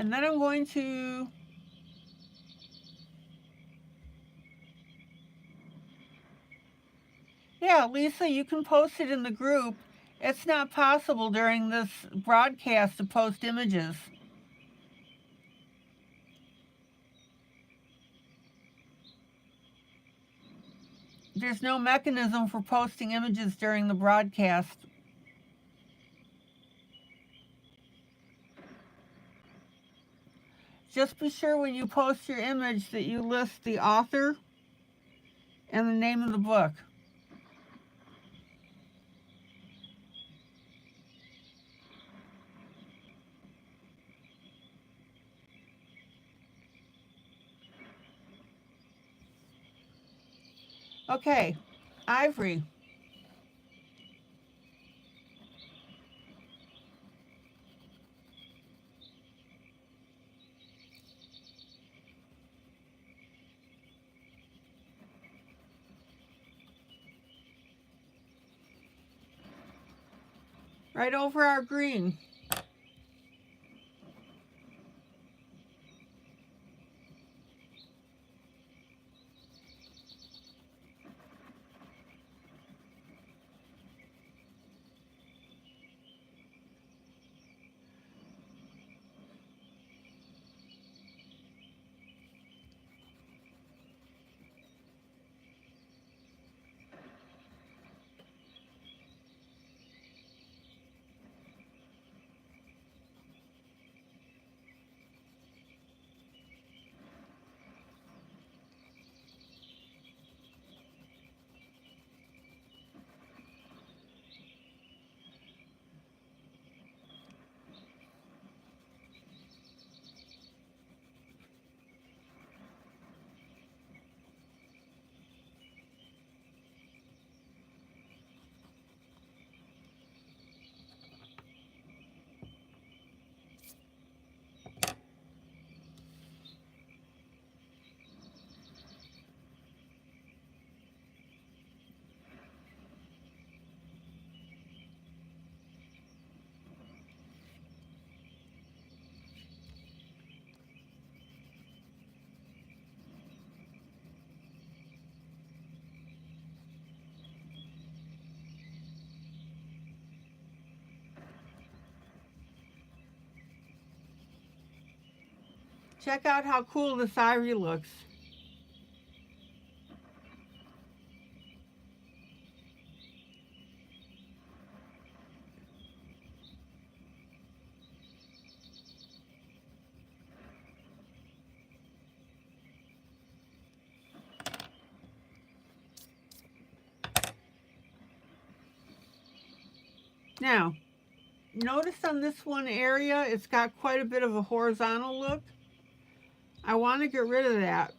And then I'm going to yeah, Lisa, you can post it in the group. It's not possible during this broadcast to post images. There's no mechanism for posting images during the broadcast. Just be sure when you post your image that you list the author and the name of the book. Okay, ivory. Right over our green. Check out how cool this ivory looks. Now, notice on this one area, it's got quite a bit of a horizontal look. I want to get rid of that.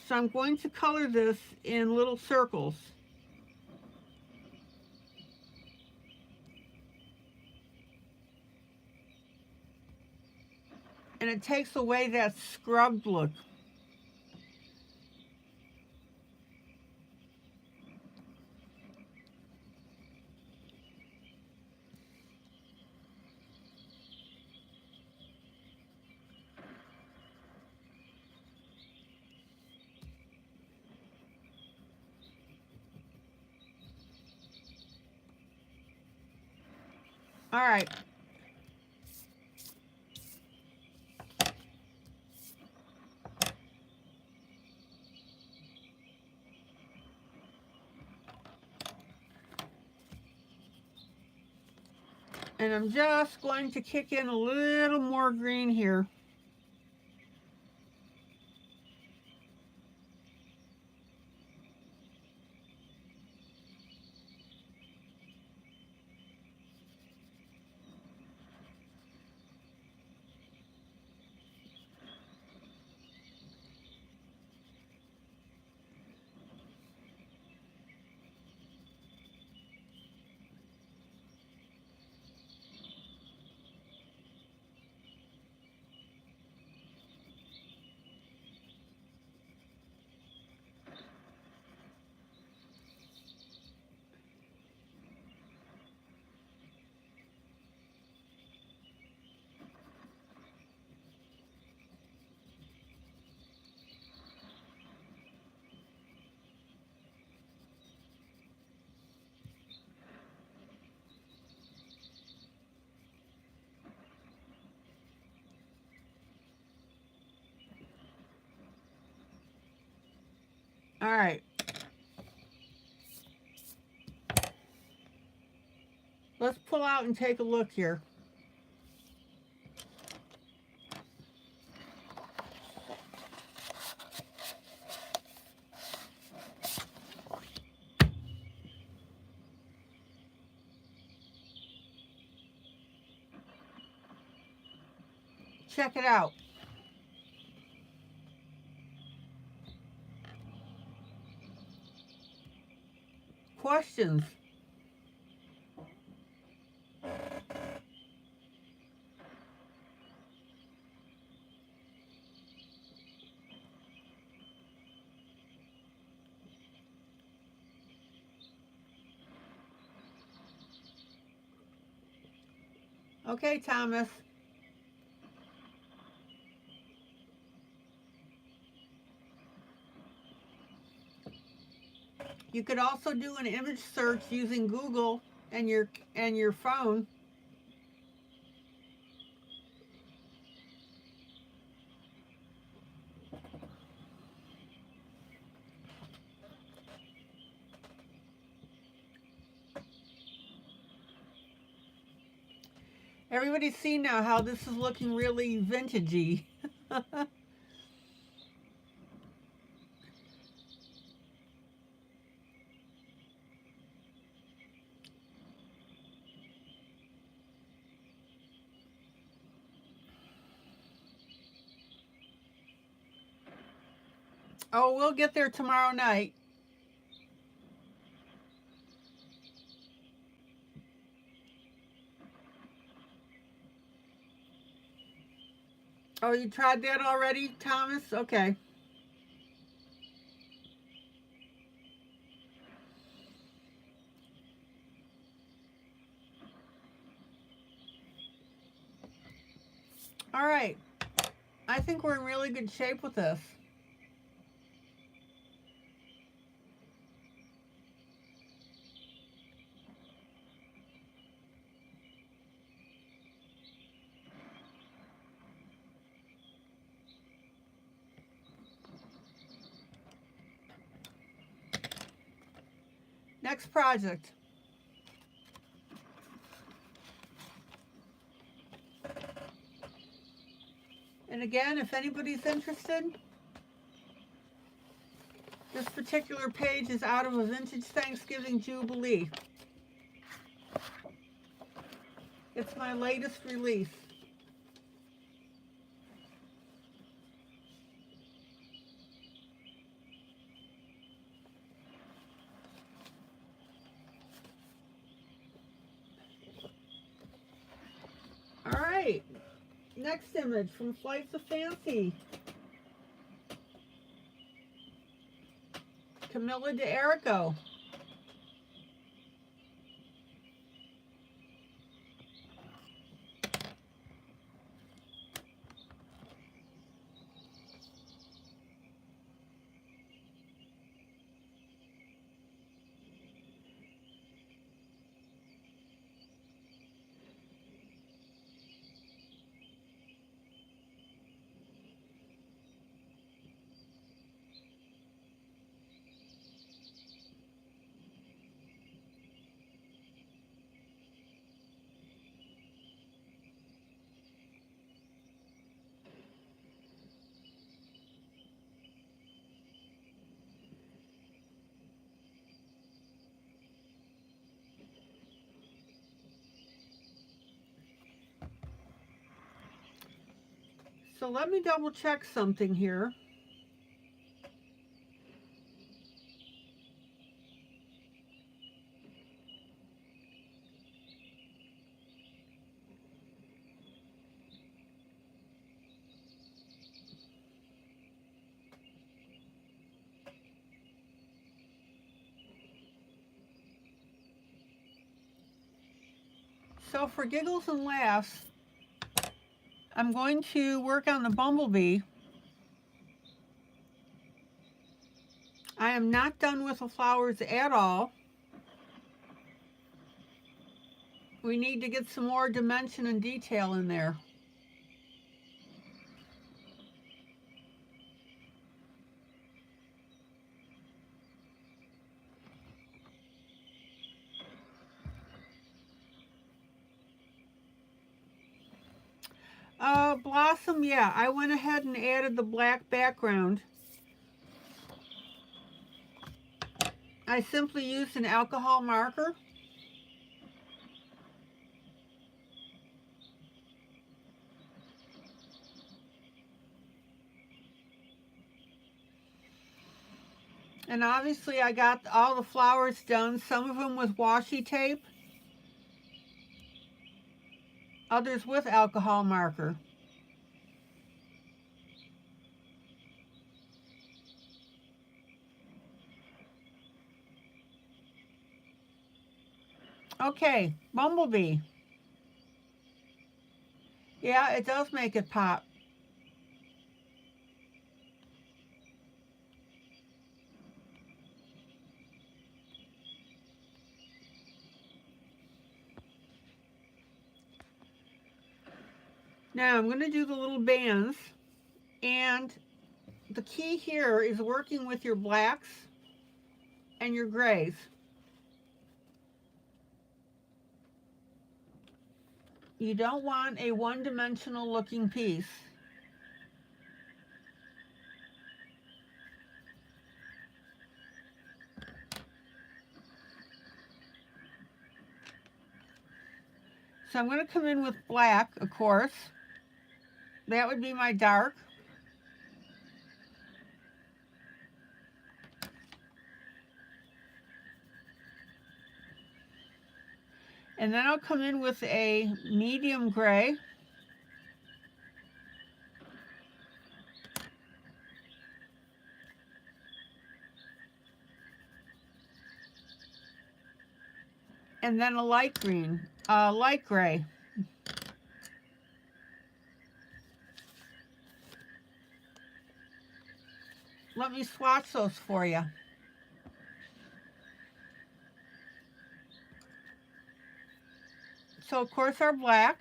So I'm going to color this in little circles. And it takes away that scrubbed look. All right. And I'm just going to kick in a little more green here. All right. Let's pull out and take a look here. Check it out. Questions? Okay, Thomas. You could also do an image search using Google and your phone. Everybody's seen now how this is looking really vintagey. Oh, we'll get there tomorrow night. Oh, you tried that already, Thomas? Okay. All right. I think we're in really good shape with this. Next project. And again, if anybody's interested, this particular page is out of a Vintage Thanksgiving Jubilee. It's my latest release. All right. Next image from Flights of Fancy. Camilla DeErico. So let me double check something here. So for giggles and laughs, I'm going to work on the bumblebee. I am not done with the flowers at all. We need to get some more dimension and detail in there. Blossom, yeah, I went ahead and added the black background. I simply used an alcohol marker. And obviously I got all the flowers done, some of them with washi tape, others with alcohol marker. Okay, bumblebee. Yeah, it does make it pop. Now I'm going to do the little bands, and the key here is working with your blacks and your grays. You don't want a one-dimensional looking piece. So I'm going to come in with black, of course. That would be my dark. And then I'll come in with a medium gray. And then a light green, light gray. Let me swatch those for you. So of course our black.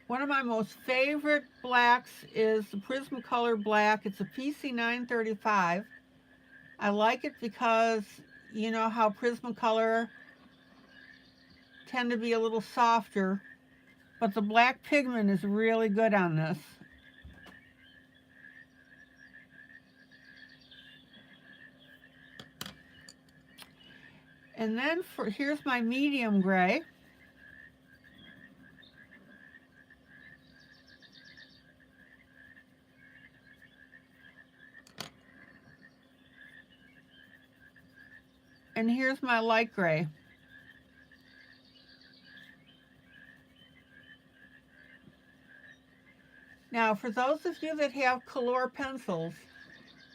One of my most favorite blacks is the Prismacolor black. It's a PC 935. I like it because you know how Prismacolor tend to be a little softer, but the black pigment is really good on this. And then here's my medium gray. And here's my light gray. Now, for those of you that have color pencils,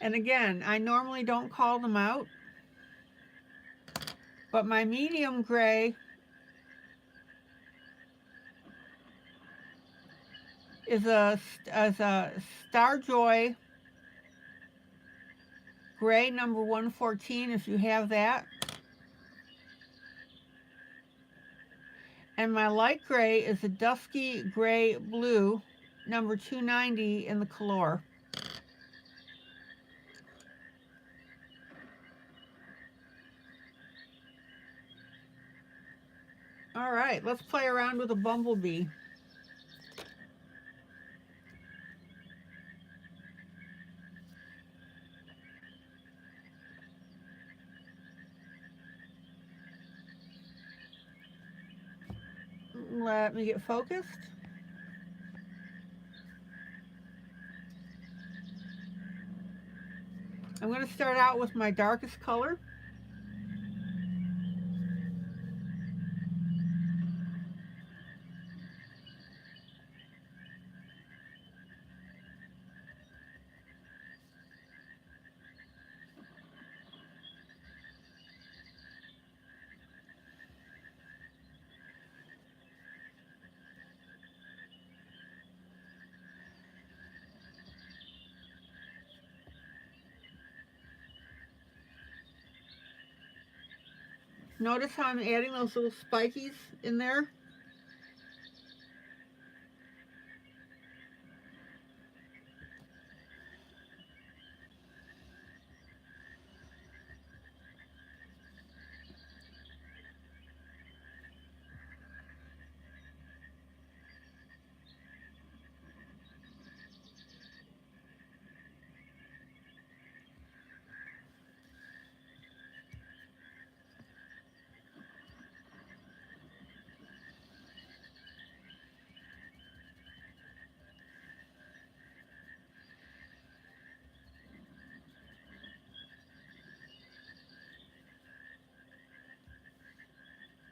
and again, I normally don't call them out, but my medium gray is a Starjoy gray number 114, if you have that. And my light gray is a dusky gray blue number 290 in the color. All right, let's play around with a bumblebee. Let me get focused. I'm going to start out with my darkest color. Notice how I'm adding those little spikies in there?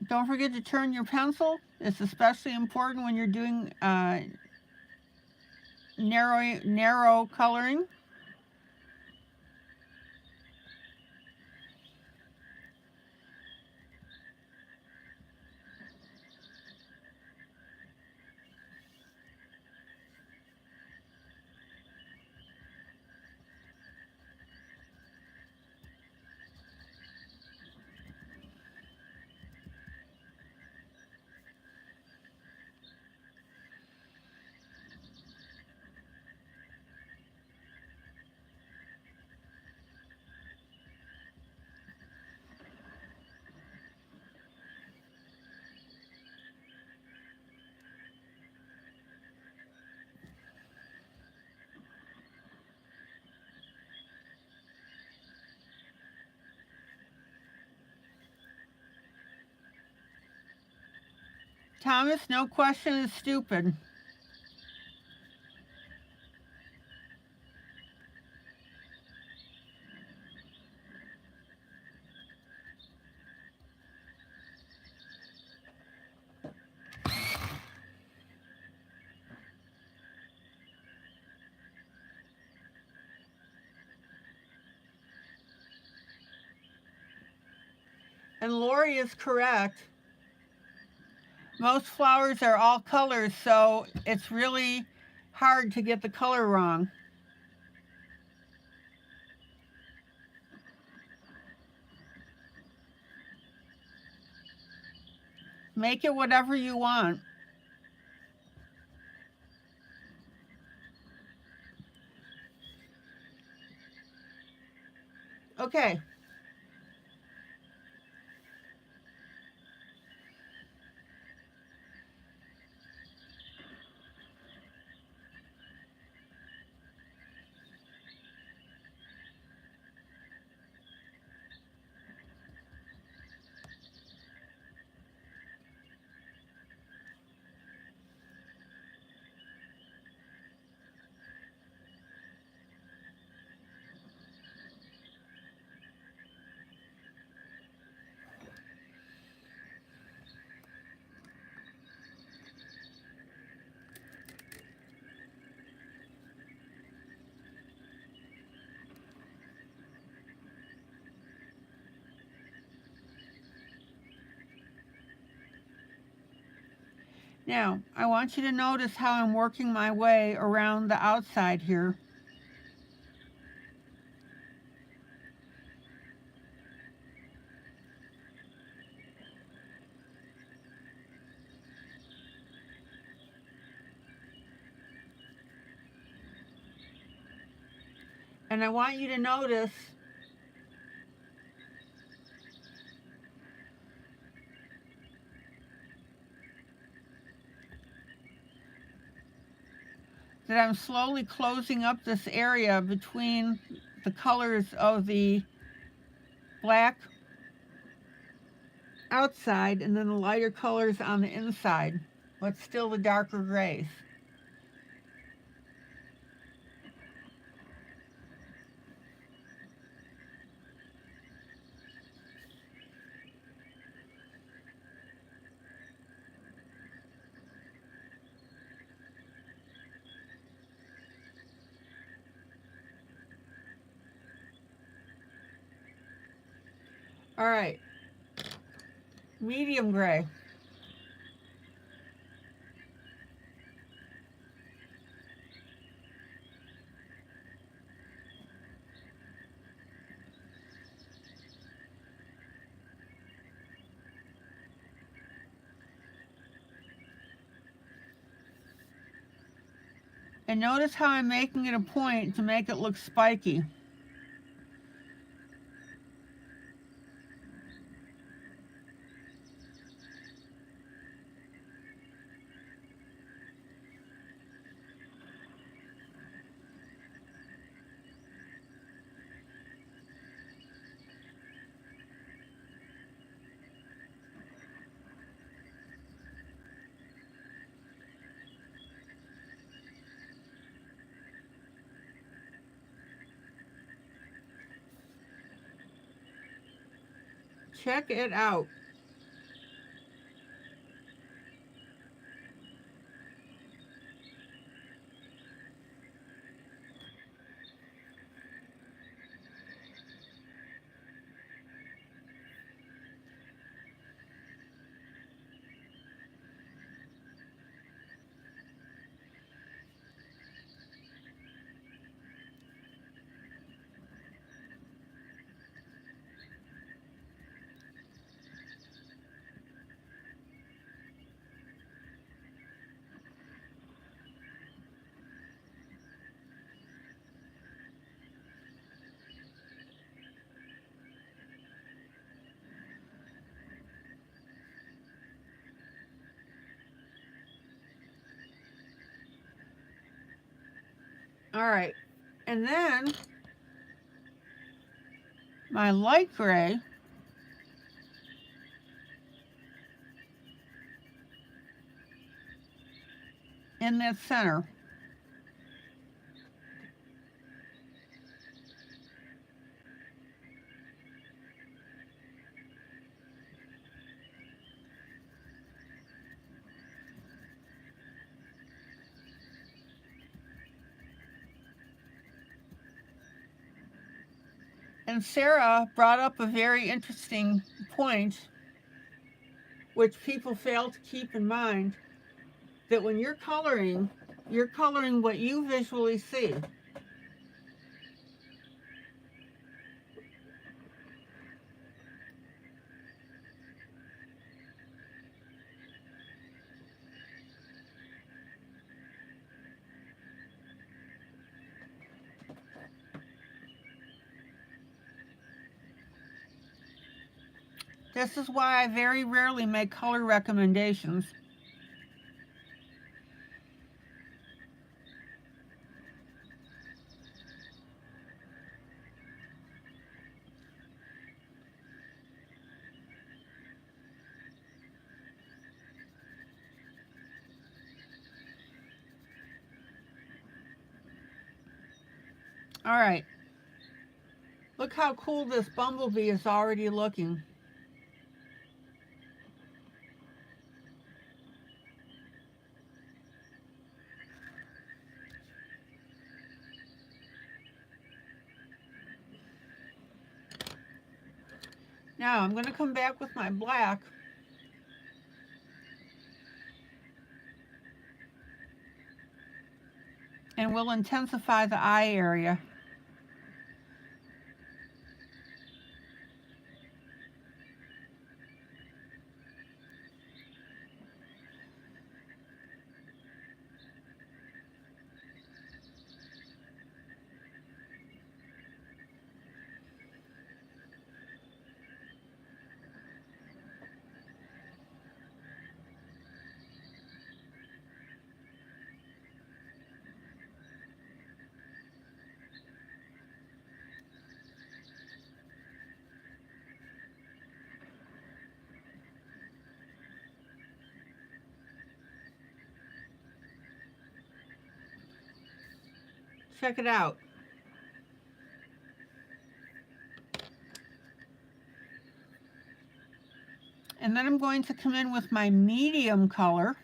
Don't forget to turn your pencil. It's especially important when you're doing narrow coloring. Thomas, no question is stupid. And Lori is correct. Most flowers are all colors, so it's really hard to get the color wrong. Make it whatever you want. Okay. Now, I want you to notice how I'm working my way around the outside here. And I want you to notice that I'm slowly closing up this area between the colors of the black outside and then the lighter colors on the inside. but still the darker grays. All right, medium gray. And notice how I'm making it a point to make it look spiky. Check it out. All right, and then my light gray in that center. And Sarah brought up a very interesting point, which people fail to keep in mind, that when you're coloring what you visually see. This is why I very rarely make color recommendations. All right. Look how cool this bumblebee is already looking. Now I'm going to come back with my black. And we'll intensify the eye area. Check it out. And then I'm going to come in with my medium color.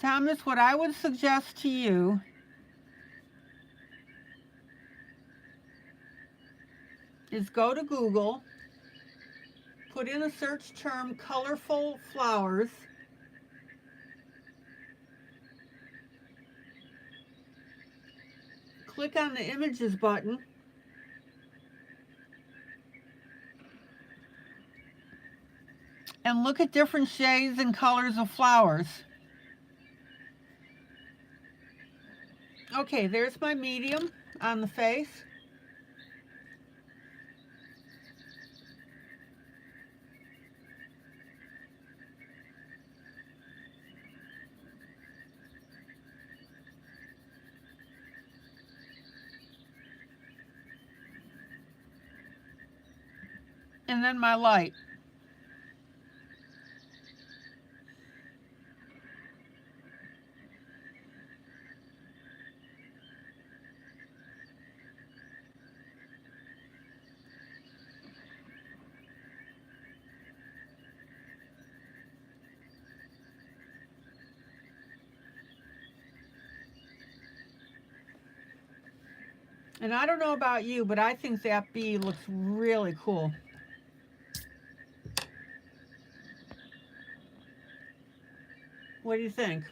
Thomas, what I would suggest to you is go to Google, put in a search term, colorful flowers, click on the images button, and look at different shades and colors of flowers. Okay, there's my medium on the face. And then my light. And I don't know about you, but I think that bee looks really cool. What do you think?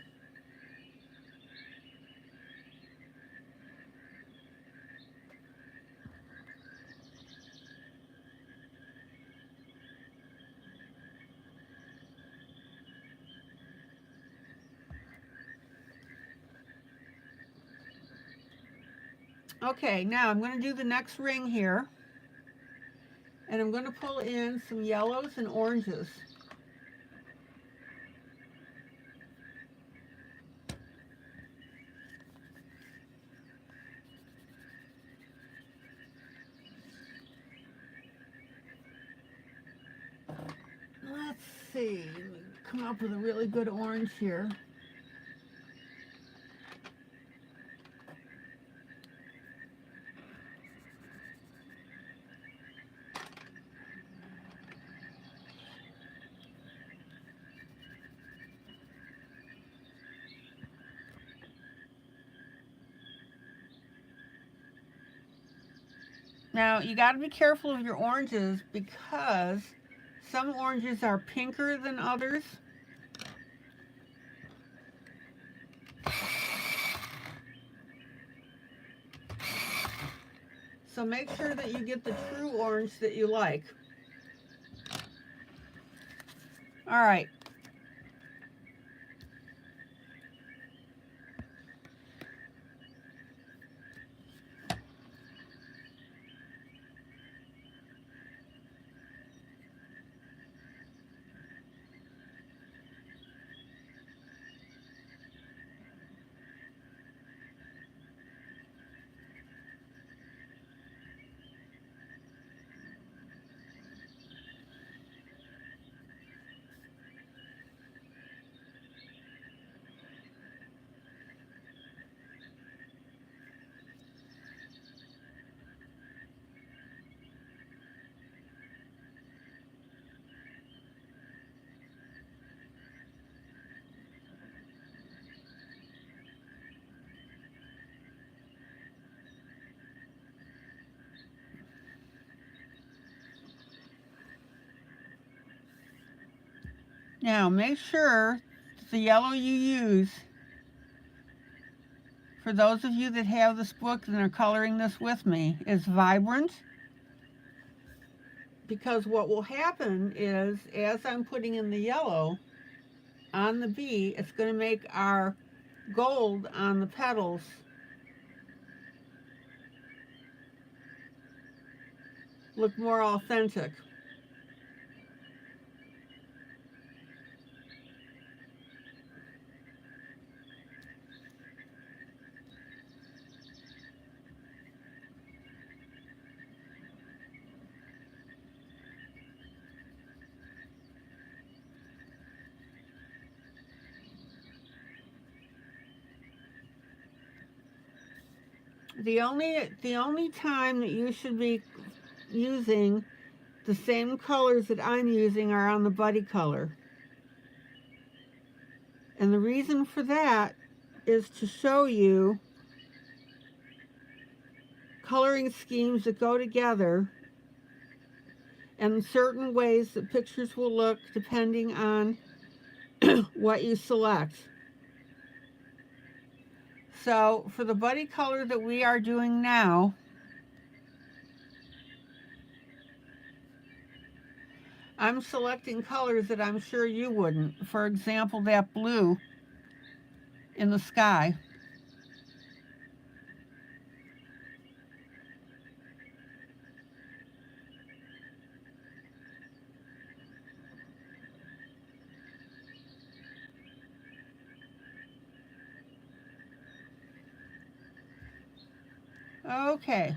Okay, now I'm going to do the next ring here. And I'm going to pull in some yellows and oranges. Let's see, come up with a really good orange here. Now, you got to be careful of your oranges because some oranges are pinker than others. So make sure that you get the true orange that you like. All right. Now make sure the yellow you use, for those of you that have this book and are coloring this with me, is vibrant. because what will happen is, as I'm putting in the yellow on the bee, it's going to make our gold on the petals look more authentic. The only time that you should be using the same colors that I'm using are on the buddy color. And the reason for that is to show you coloring schemes that go together and certain ways that pictures will look depending on what you select. So for the buddy color that we are doing now, I'm selecting colors that I'm sure you wouldn't. For example, that blue in the sky. Okay.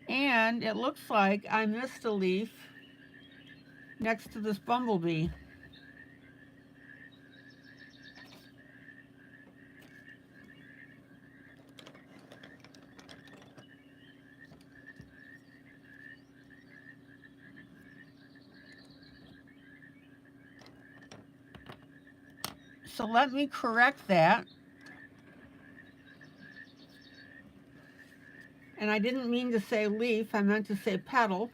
And it looks like I missed a leaf next to this bumblebee. So let me correct that. And I didn't mean to say leaf, I meant to say petal.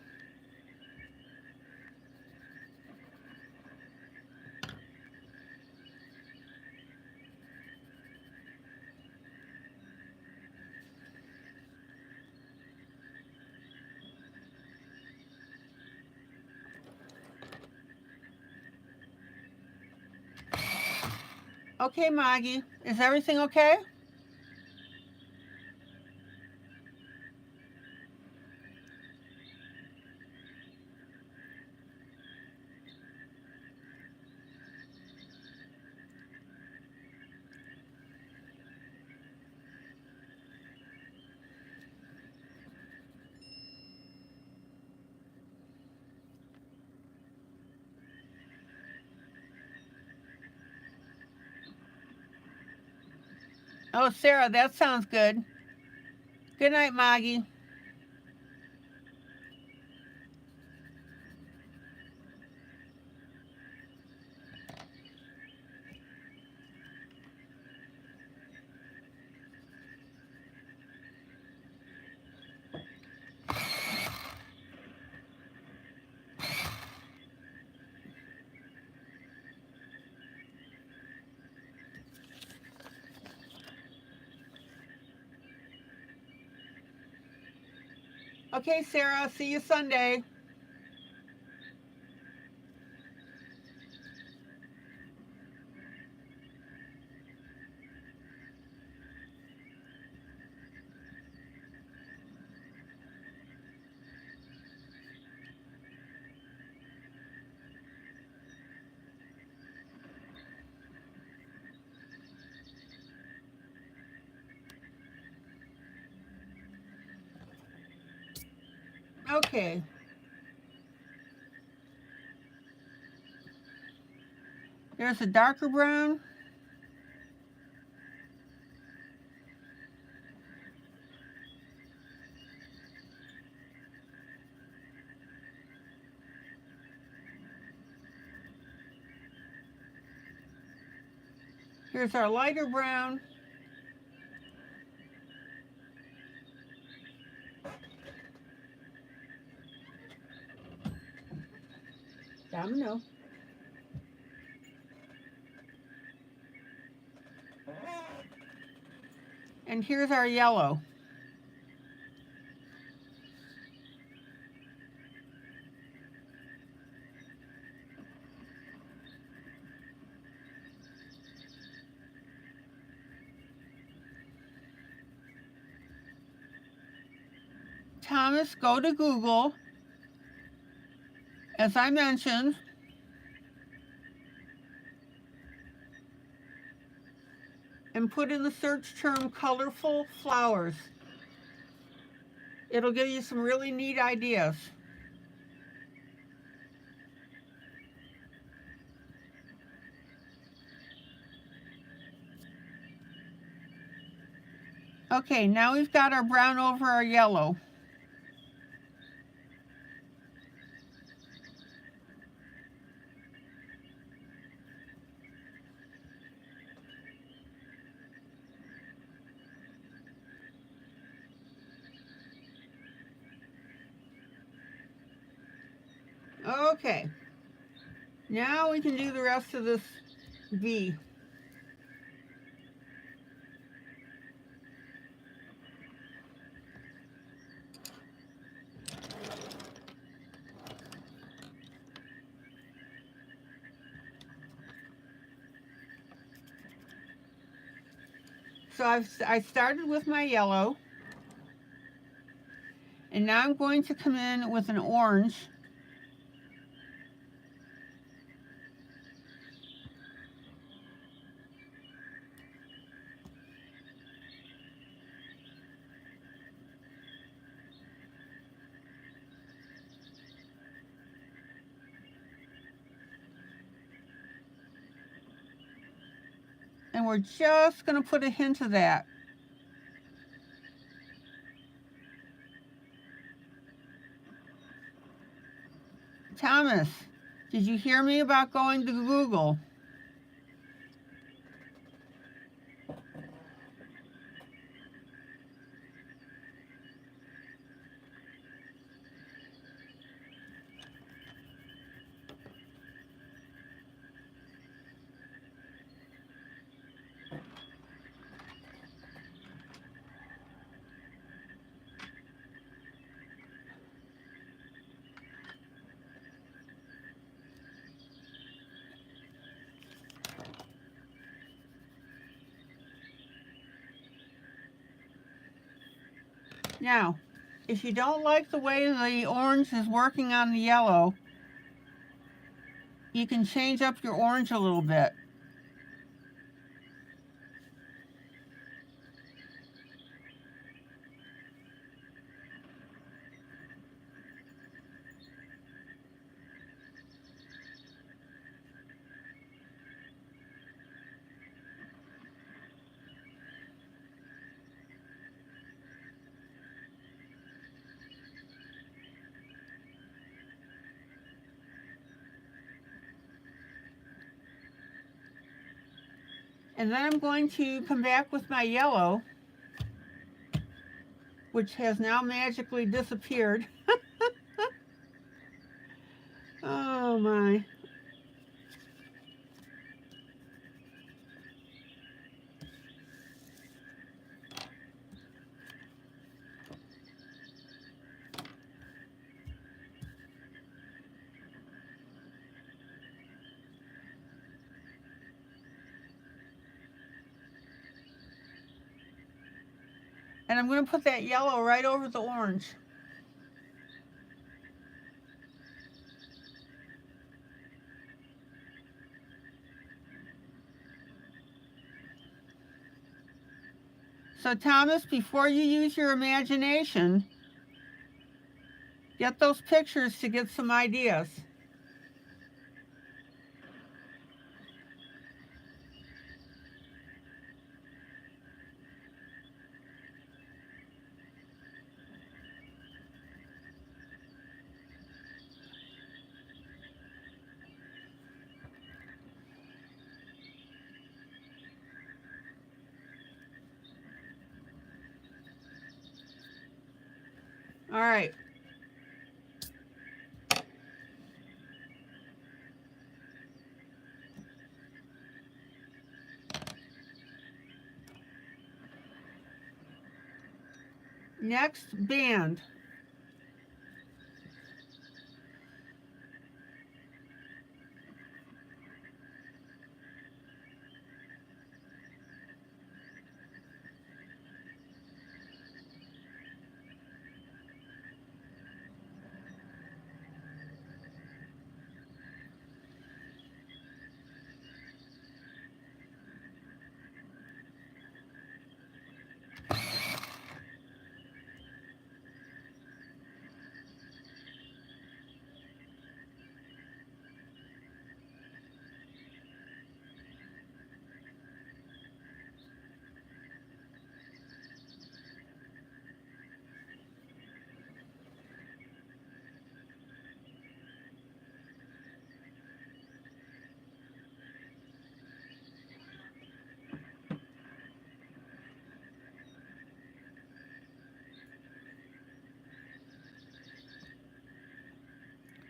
Okay, Maggie, is everything okay? Oh, Sarah, that sounds good. Good night, Maggie. Okay, Sarah, see you Sunday. Okay. There's a darker brown. Here's our lighter brown. Domino. And here's our yellow. Thomas, go to Google, as I mentioned, and put in the search term colorful flowers. It'll give you some really neat ideas. Okay, now we've got our brown over our yellow. Okay, now we can do the rest of this V. So I started with my yellow, and now I'm going to come in with an orange. And we're just going to put a hint of that. Thomas, did you hear me about going to Google? Now, if you don't like the way the orange is working on the yellow, you can change up your orange a little bit. And then I'm going to come back with my yellow, which has now magically disappeared. Oh my. And I'm going to put that yellow right over the orange. So Thomas, before you use your imagination, get those pictures to get some ideas. right. Next, band.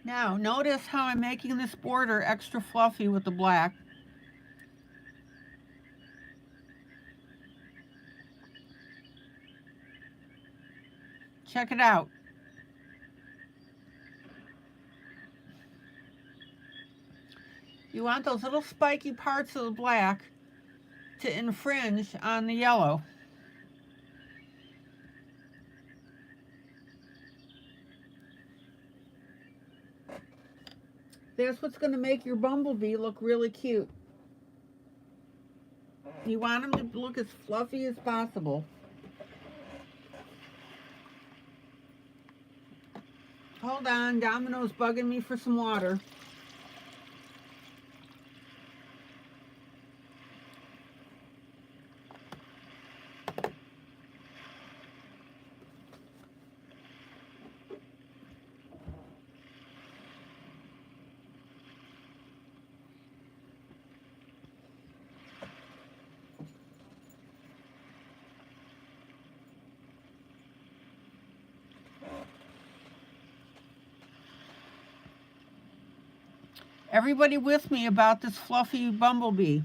Now, notice how I'm making this border extra fluffy with the black. Check it out. You want those little spiky parts of the black to infringe on the yellow. That's what's going to make your bumblebee look really cute. You want them to look as fluffy as possible. Hold on, Domino's bugging me for some water. Everybody with me about this fluffy bumblebee?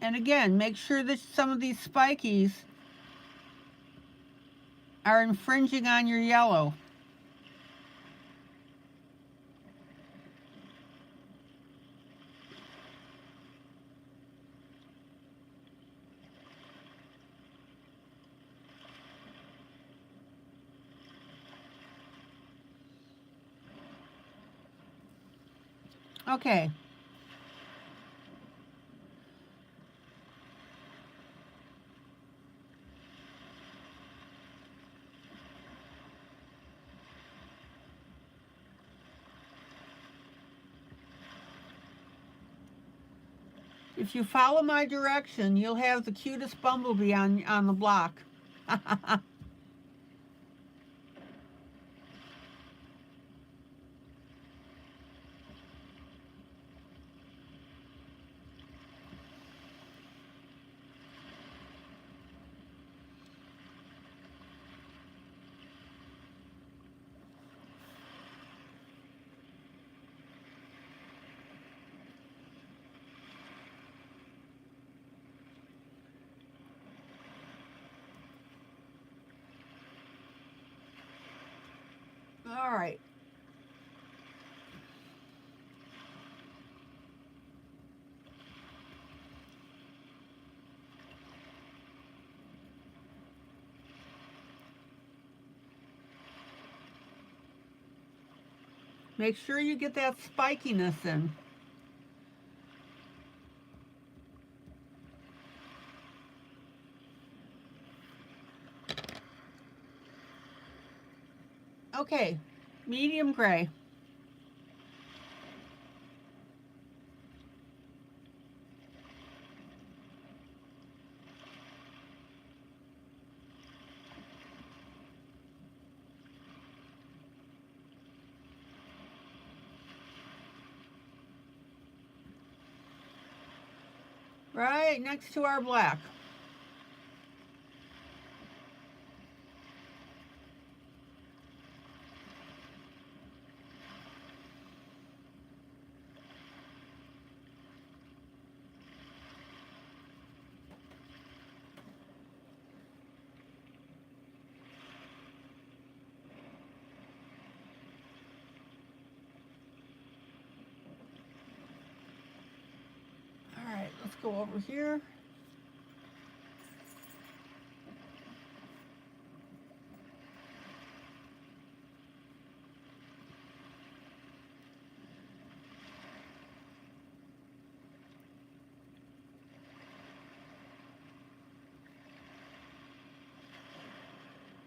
And again, make sure that some of these spikies are infringing on your yellow. Okay. If you follow my direction, you'll have the cutest bumblebee on the block. All right. Make sure you get that spikiness in. Okay, medium gray. Right next to our black. All right, let's go over here.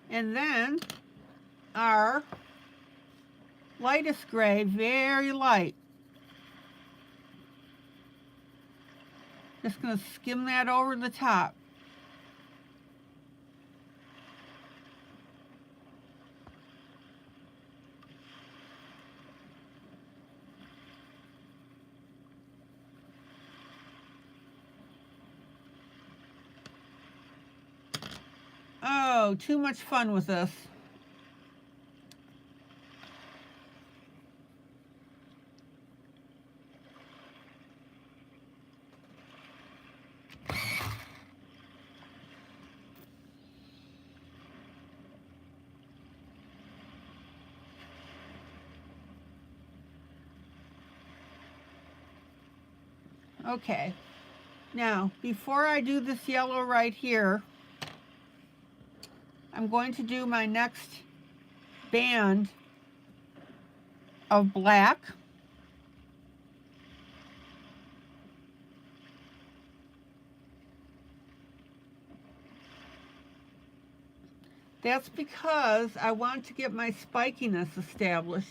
And then our lightest gray, very light. Just going to skim that over the top. Oh, too much fun with this. Okay, now before I do this yellow right here, I'm going to do my next band of black. That's because I want to get my spikiness established.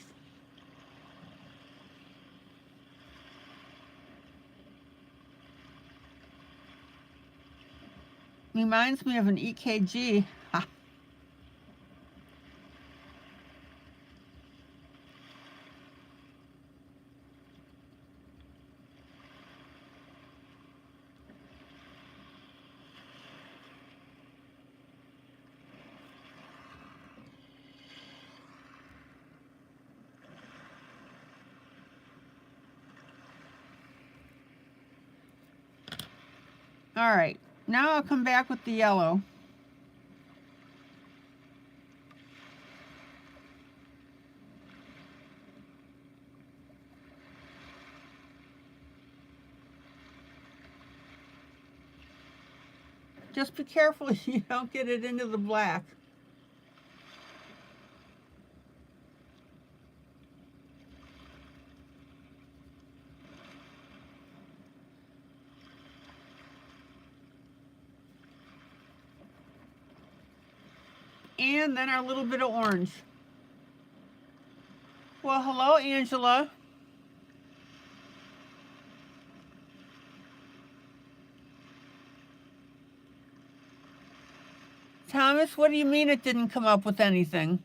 Reminds me of an EKG. Ha. All right, now I'll come back with the yellow. Just be careful you don't get it into the black. And then our little bit of orange. Well, hello, Angela. Thomas, what do you mean it didn't come up with anything?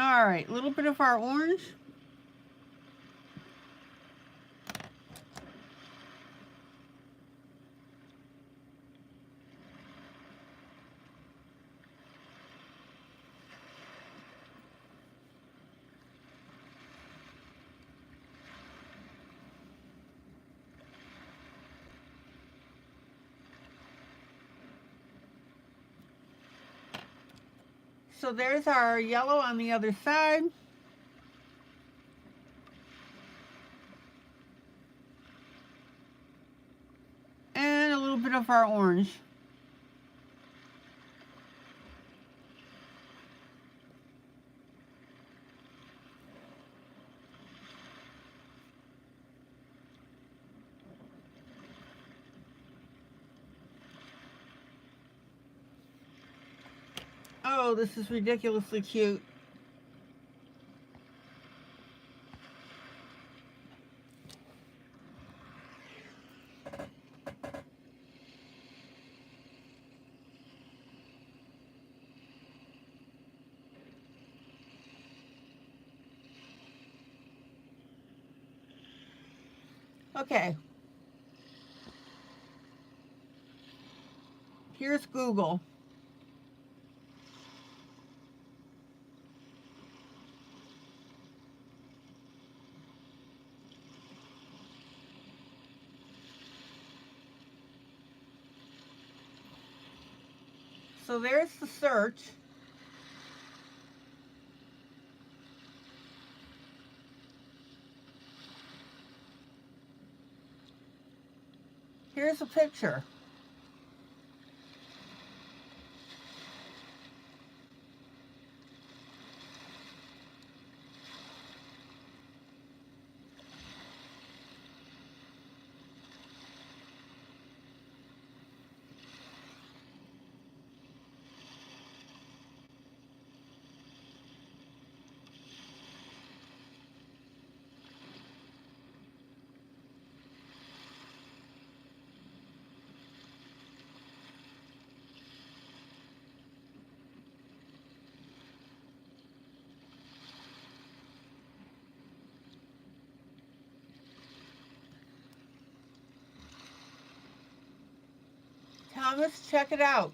All right, a little bit of our orange. So there's our yellow on the other side. bit of our orange. Oh, this is ridiculously cute. Okay. Here's Google. So there's the search. Here's a picture. Thomas, check it out.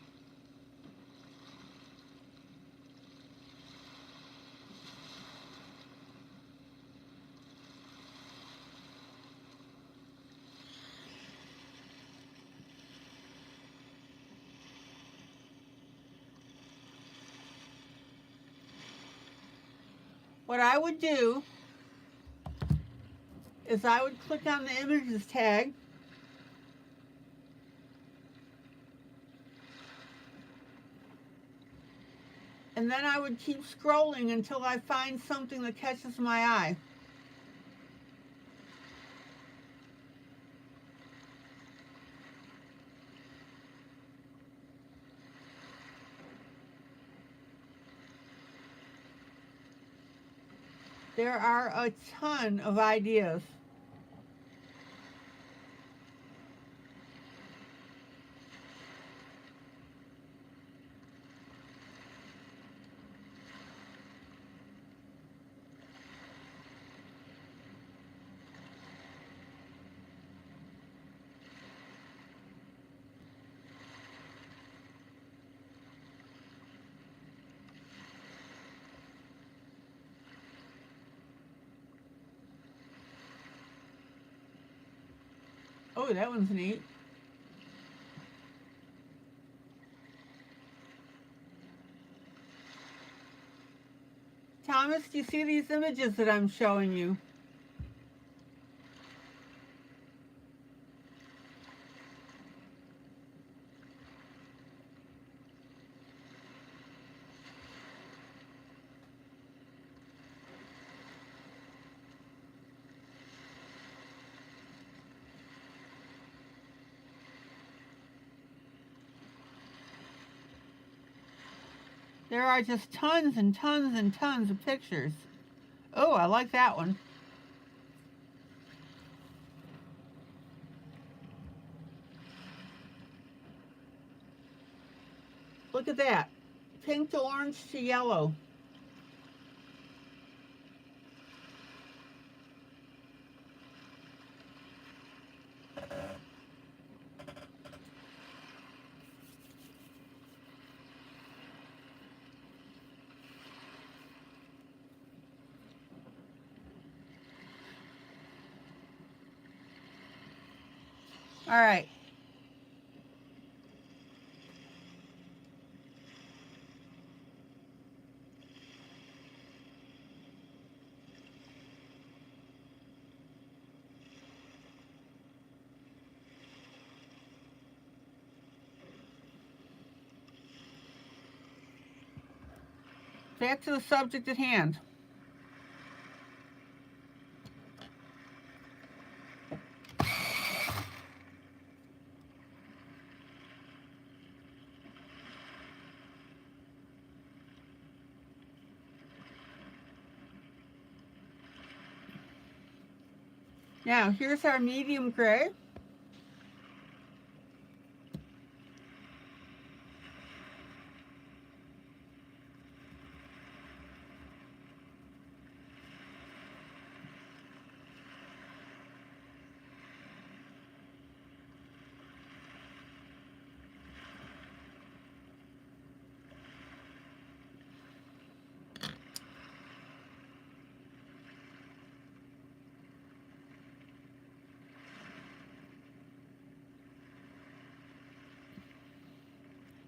What I would do is I would click on the images tag, and then I would keep scrolling until I find something that catches my eye. There are a ton of ideas. Oh, that one's neat. Thomas, do you see these images that I'm showing you? There are just tons and tons and tons of pictures. Oh, I like that one. Look at that. Pink to orange to yellow. All right. back to the subject at hand. Now, here's our medium gray.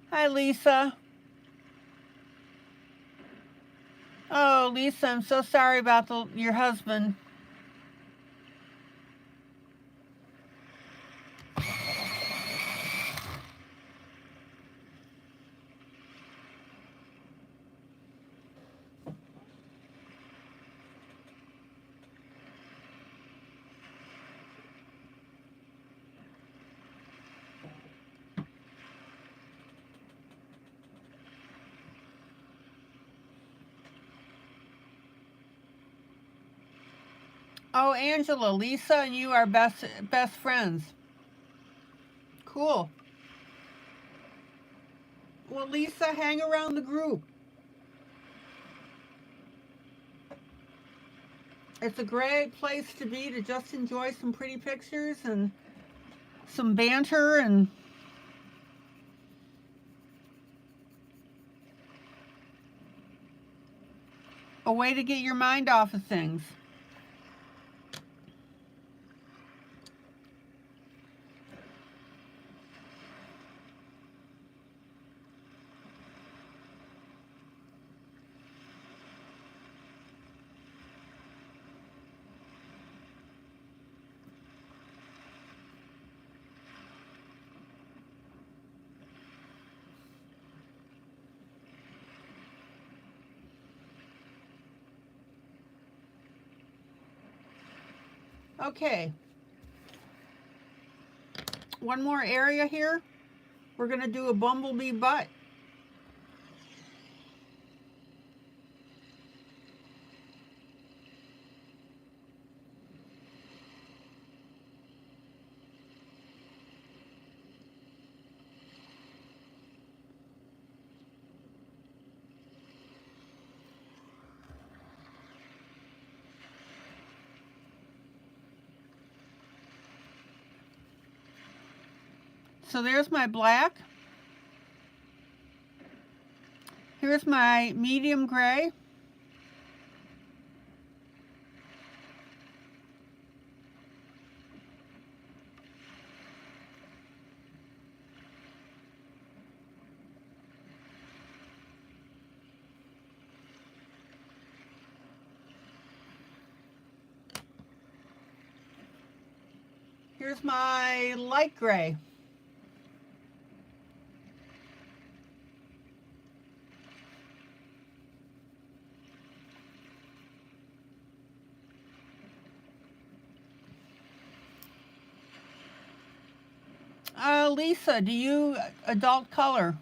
Hi, Lisa. Oh, Lisa, I'm so sorry about your husband. Oh, Angela, Lisa and you are best friends. Cool. Well, Lisa, hang around the group. It's a great place to be to just enjoy some pretty pictures and some banter and a way to get your mind off of things. Okay. One more area here. We're going to do a bumblebee butt. So there's my black. Here's my medium gray. Here's my light gray. Lisa, do you adult color?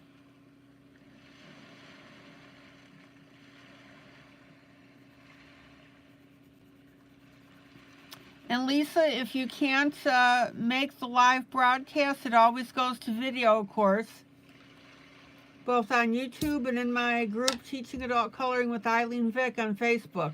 And Lisa, if you can't make the live broadcast, it always goes to video, of course, both on YouTube and in my group, Teaching Adult Coloring with ILene Vick on Facebook.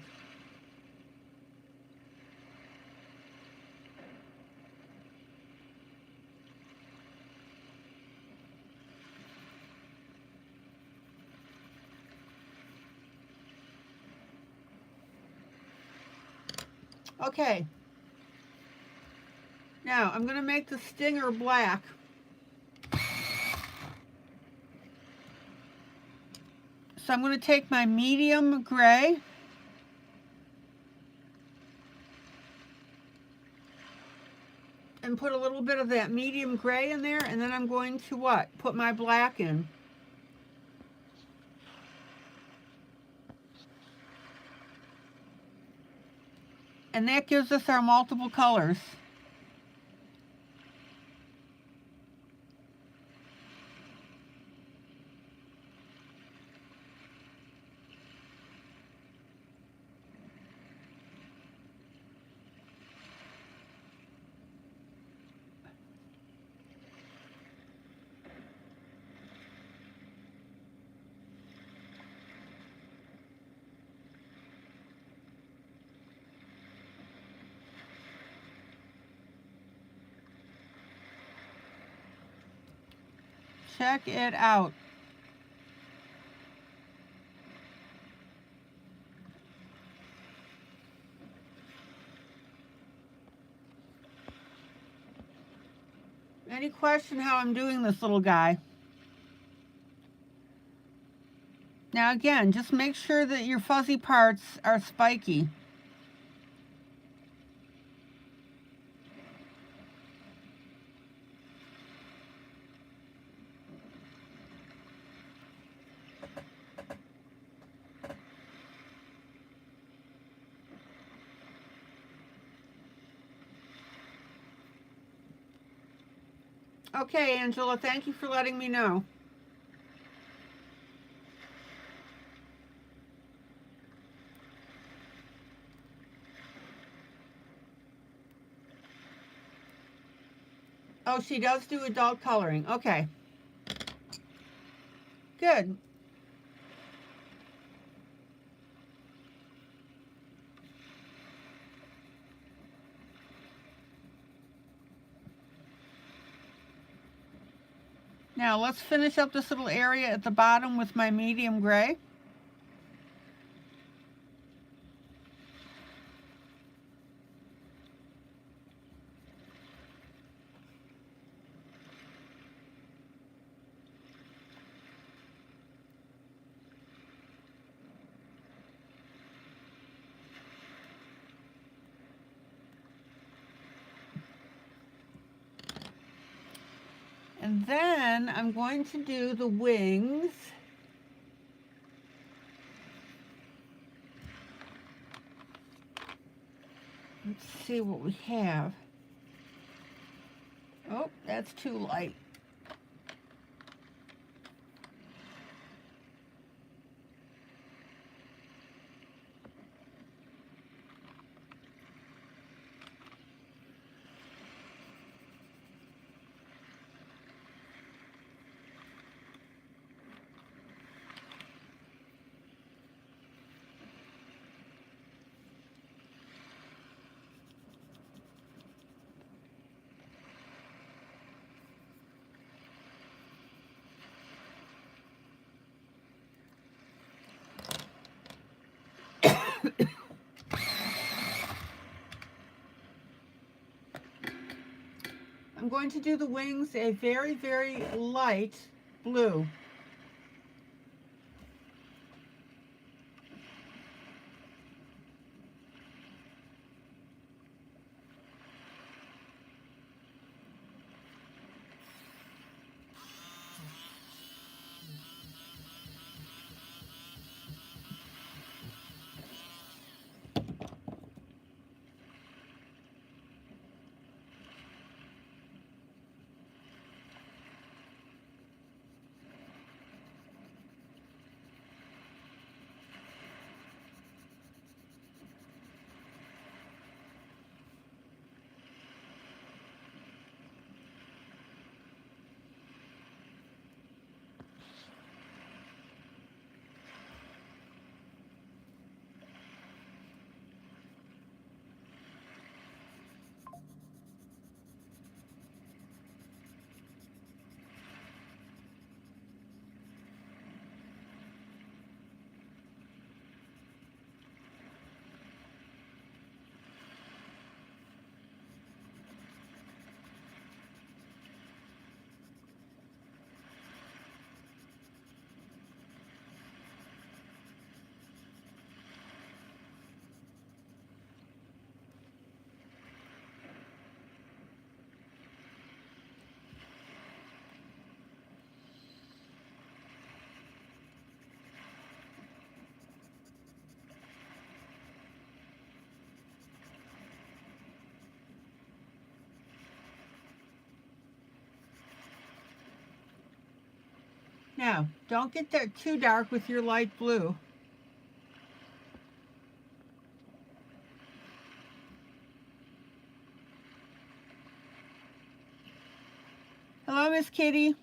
Okay. Now, I'm going to make the stinger black. So I'm going to take my medium gray and put a little bit of that medium gray in there, and then I'm going to what? Put my black in. And that gives us our multiple colors. Check it out. Any question how I'm doing this little guy? Now again, just make sure that your fuzzy parts are spiky. Okay, Angela, thank you for letting me know. Oh, she does do adult coloring. Okay. Good. Now let's finish up this little area at the bottom with my medium gray. And then I'm going to do the wings. Let's see what we have. Oh, that's too light. I'm going to do the wings a very, very light blue. Now, don't get that too dark with your light blue. Hello, Miss Kitty.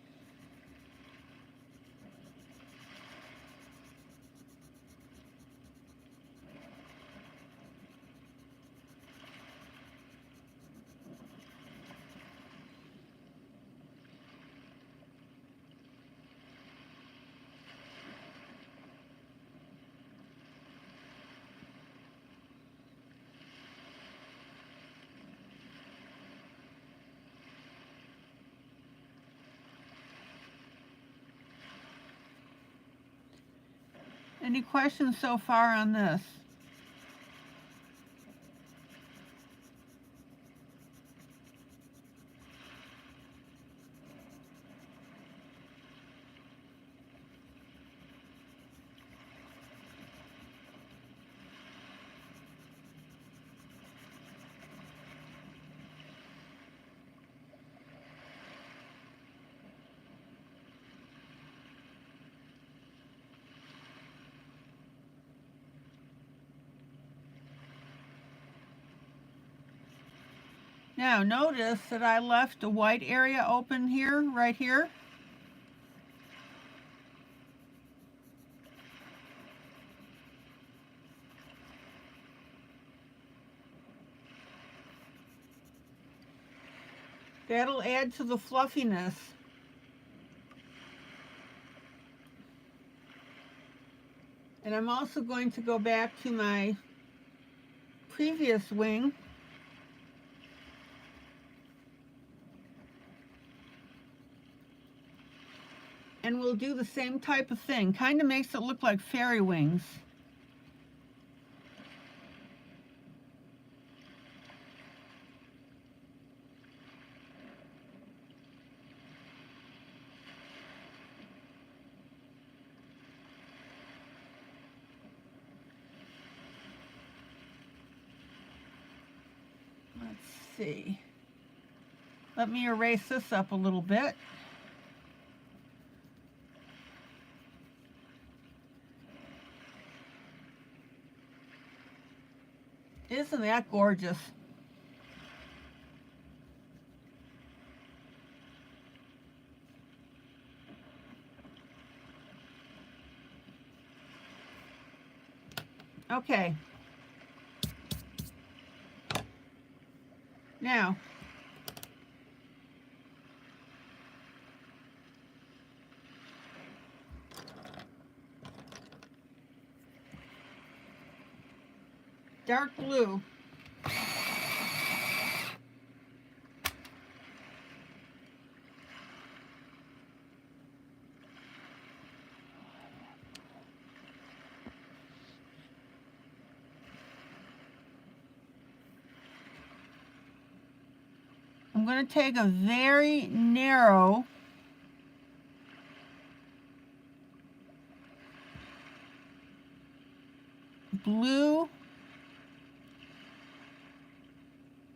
Any questions so far on this? Now notice that I left a white area open here, right here. That'll add to the fluffiness. And I'm also going to go back to my previous wing. And we'll do the same type of thing. Kind of makes it look like fairy wings. Let's see. Let me erase this up a little bit. Isn't that gorgeous? Okay. Now, dark blue. I'm going to take a very narrow blue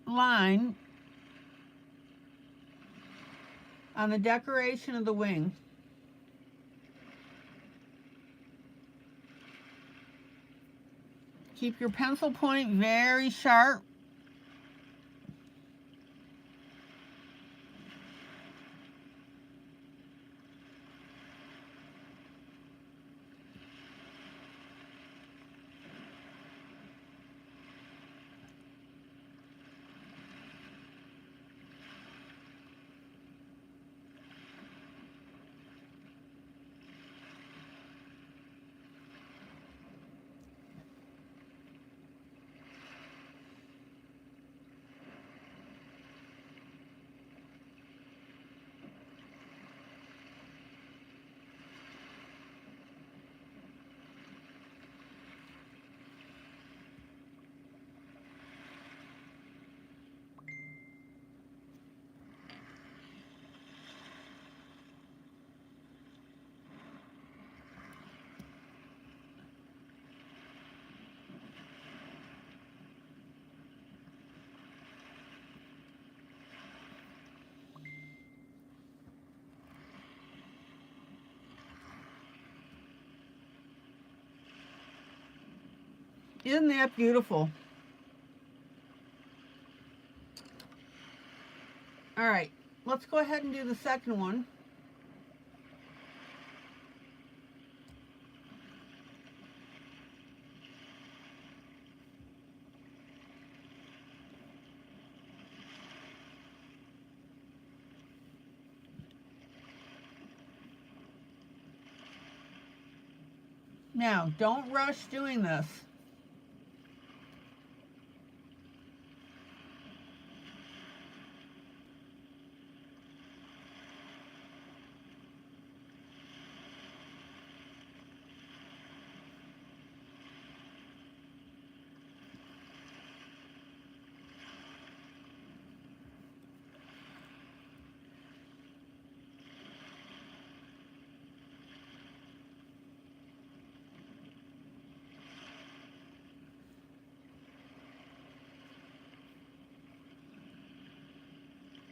line on the decoration of the wing. Keep your pencil point very sharp. Isn't that beautiful? All right, let's go ahead and do the second one. Now, don't rush doing this.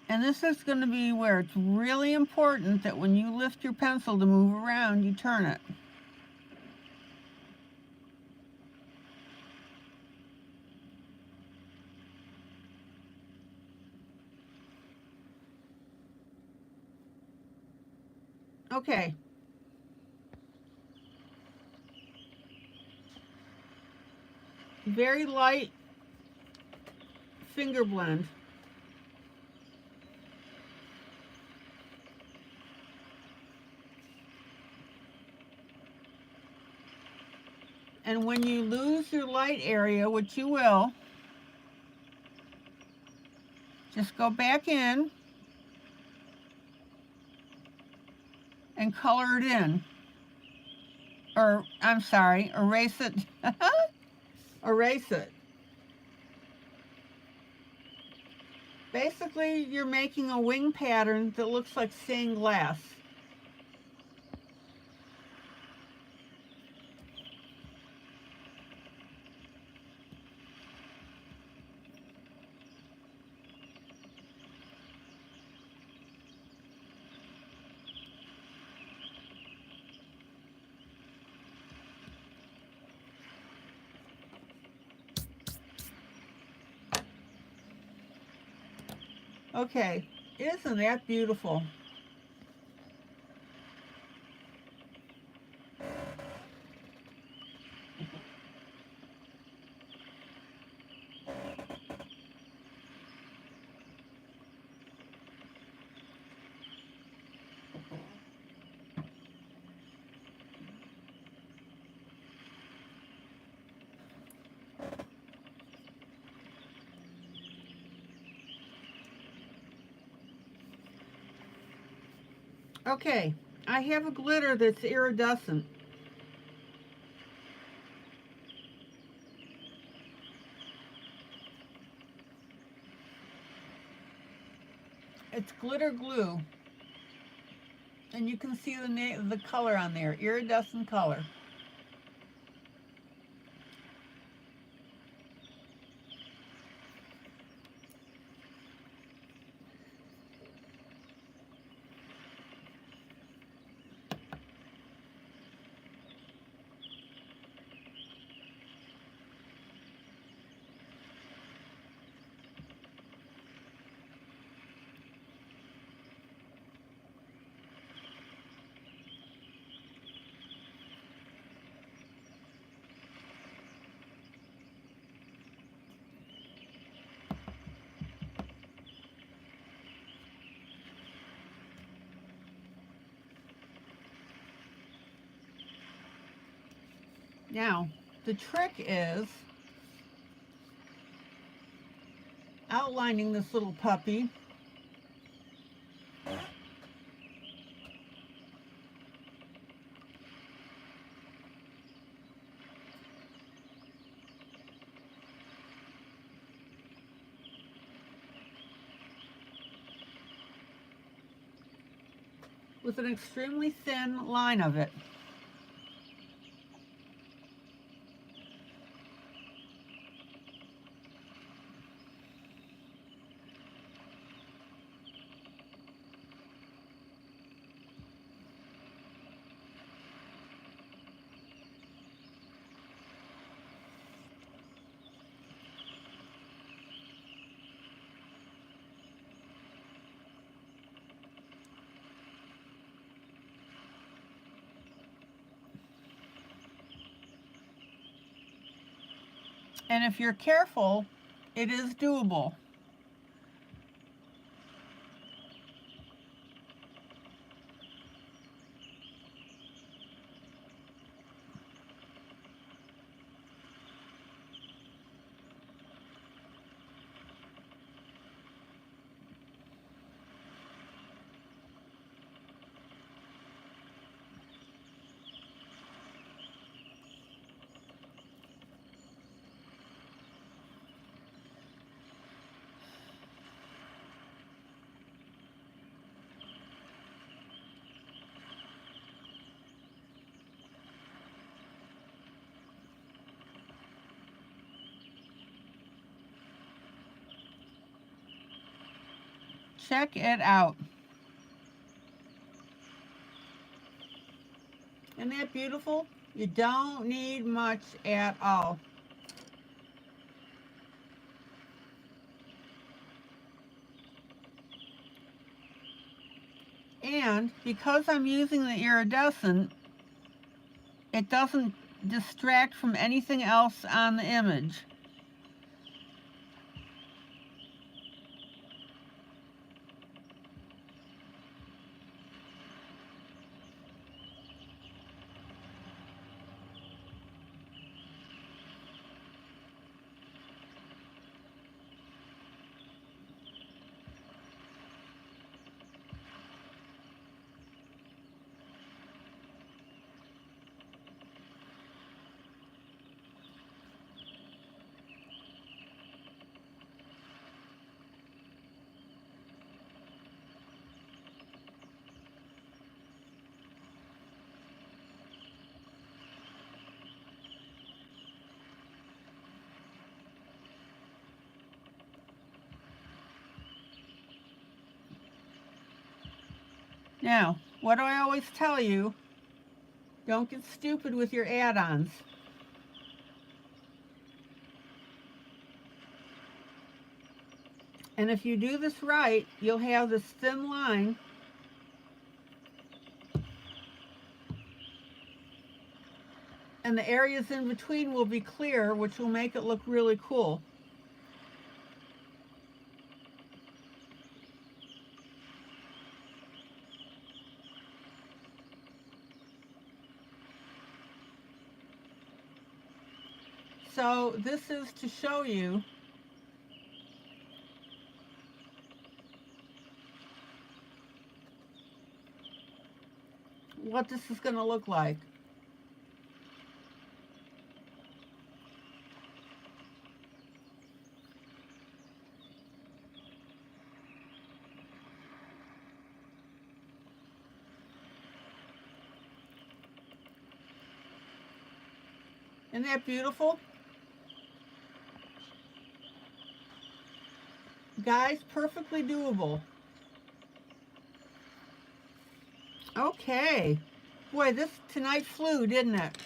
And this is going to be where it's really important that when you lift your pencil to move around, you turn it. Okay. Very light finger blend. And when you lose your light area, which you will, just go back in and color it in. Or, I'm sorry, erase it. Erase it. Basically, you're making a wing pattern that looks like stained glass. Okay, isn't that beautiful? Okay, I have a glitter that's iridescent. It's glitter glue. And you can see the color on there, iridescent color. Now, the trick is outlining this little puppy. With an extremely thin line of it. And if you're careful, it is doable. Check it out. Isn't that beautiful? You don't need much at all. And because I'm using the iridescent, it doesn't distract from anything else on the image. Now, what do I always tell you? Don't get stupid with your add-ons. And if you do this right, you'll have this thin line and the areas in between will be clear, which will make it look really cool. So this is to show you what this is going to look like. Isn't that beautiful? Guys, perfectly doable. Okay. Boy, this tonight flew, didn't it?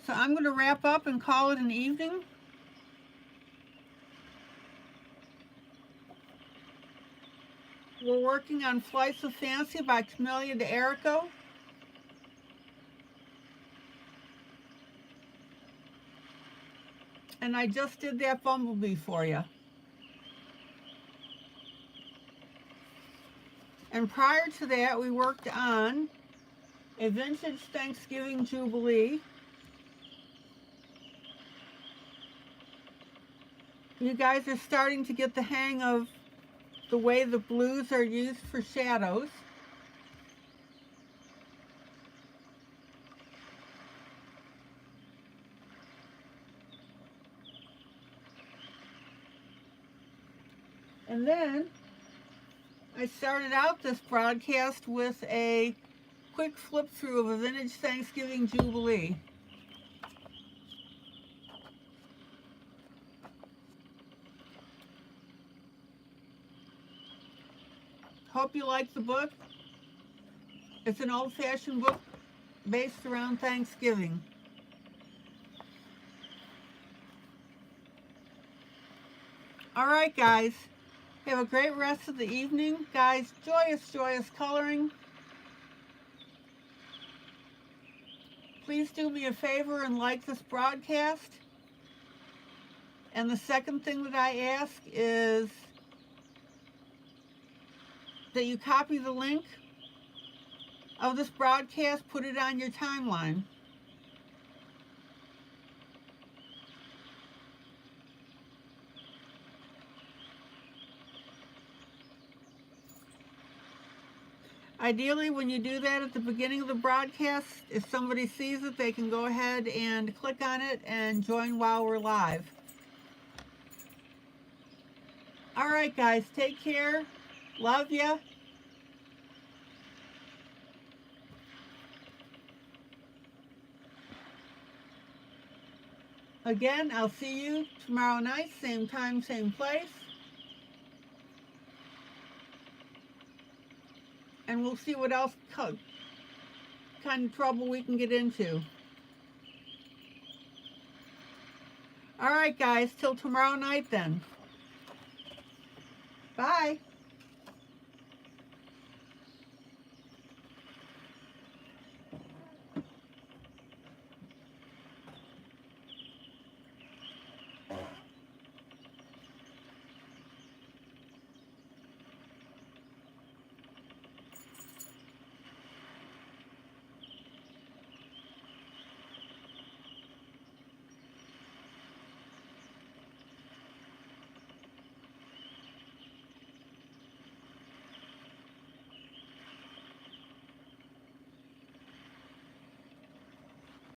So I'm going to wrap up and call it an evening. We're working on Flights of Fancy by Camellia de Erico. And I just did that bumblebee for you. And prior to that, we worked on a vintage Thanksgiving Jubilee. You guys are starting to get the hang of the way the blues are used for shadows. And then I started out this broadcast with a quick flip through of a vintage Thanksgiving Jubilee. Hope you like the book. It's an old-fashioned book based around Thanksgiving. All right, guys. Have a great rest of the evening. Guys, joyous, joyous coloring. please do me a favor and like this broadcast. And the second thing that I ask is that you copy the link of this broadcast, put it on your timeline. Ideally, when you do that at the beginning of the broadcast, if somebody sees it, they can go ahead and click on it and join while we're live. All right, guys, take care. Love ya. Again, I'll see you tomorrow night, same time, same place. And we'll see what else kind of trouble we can get into. All right, guys, till tomorrow night then. Bye.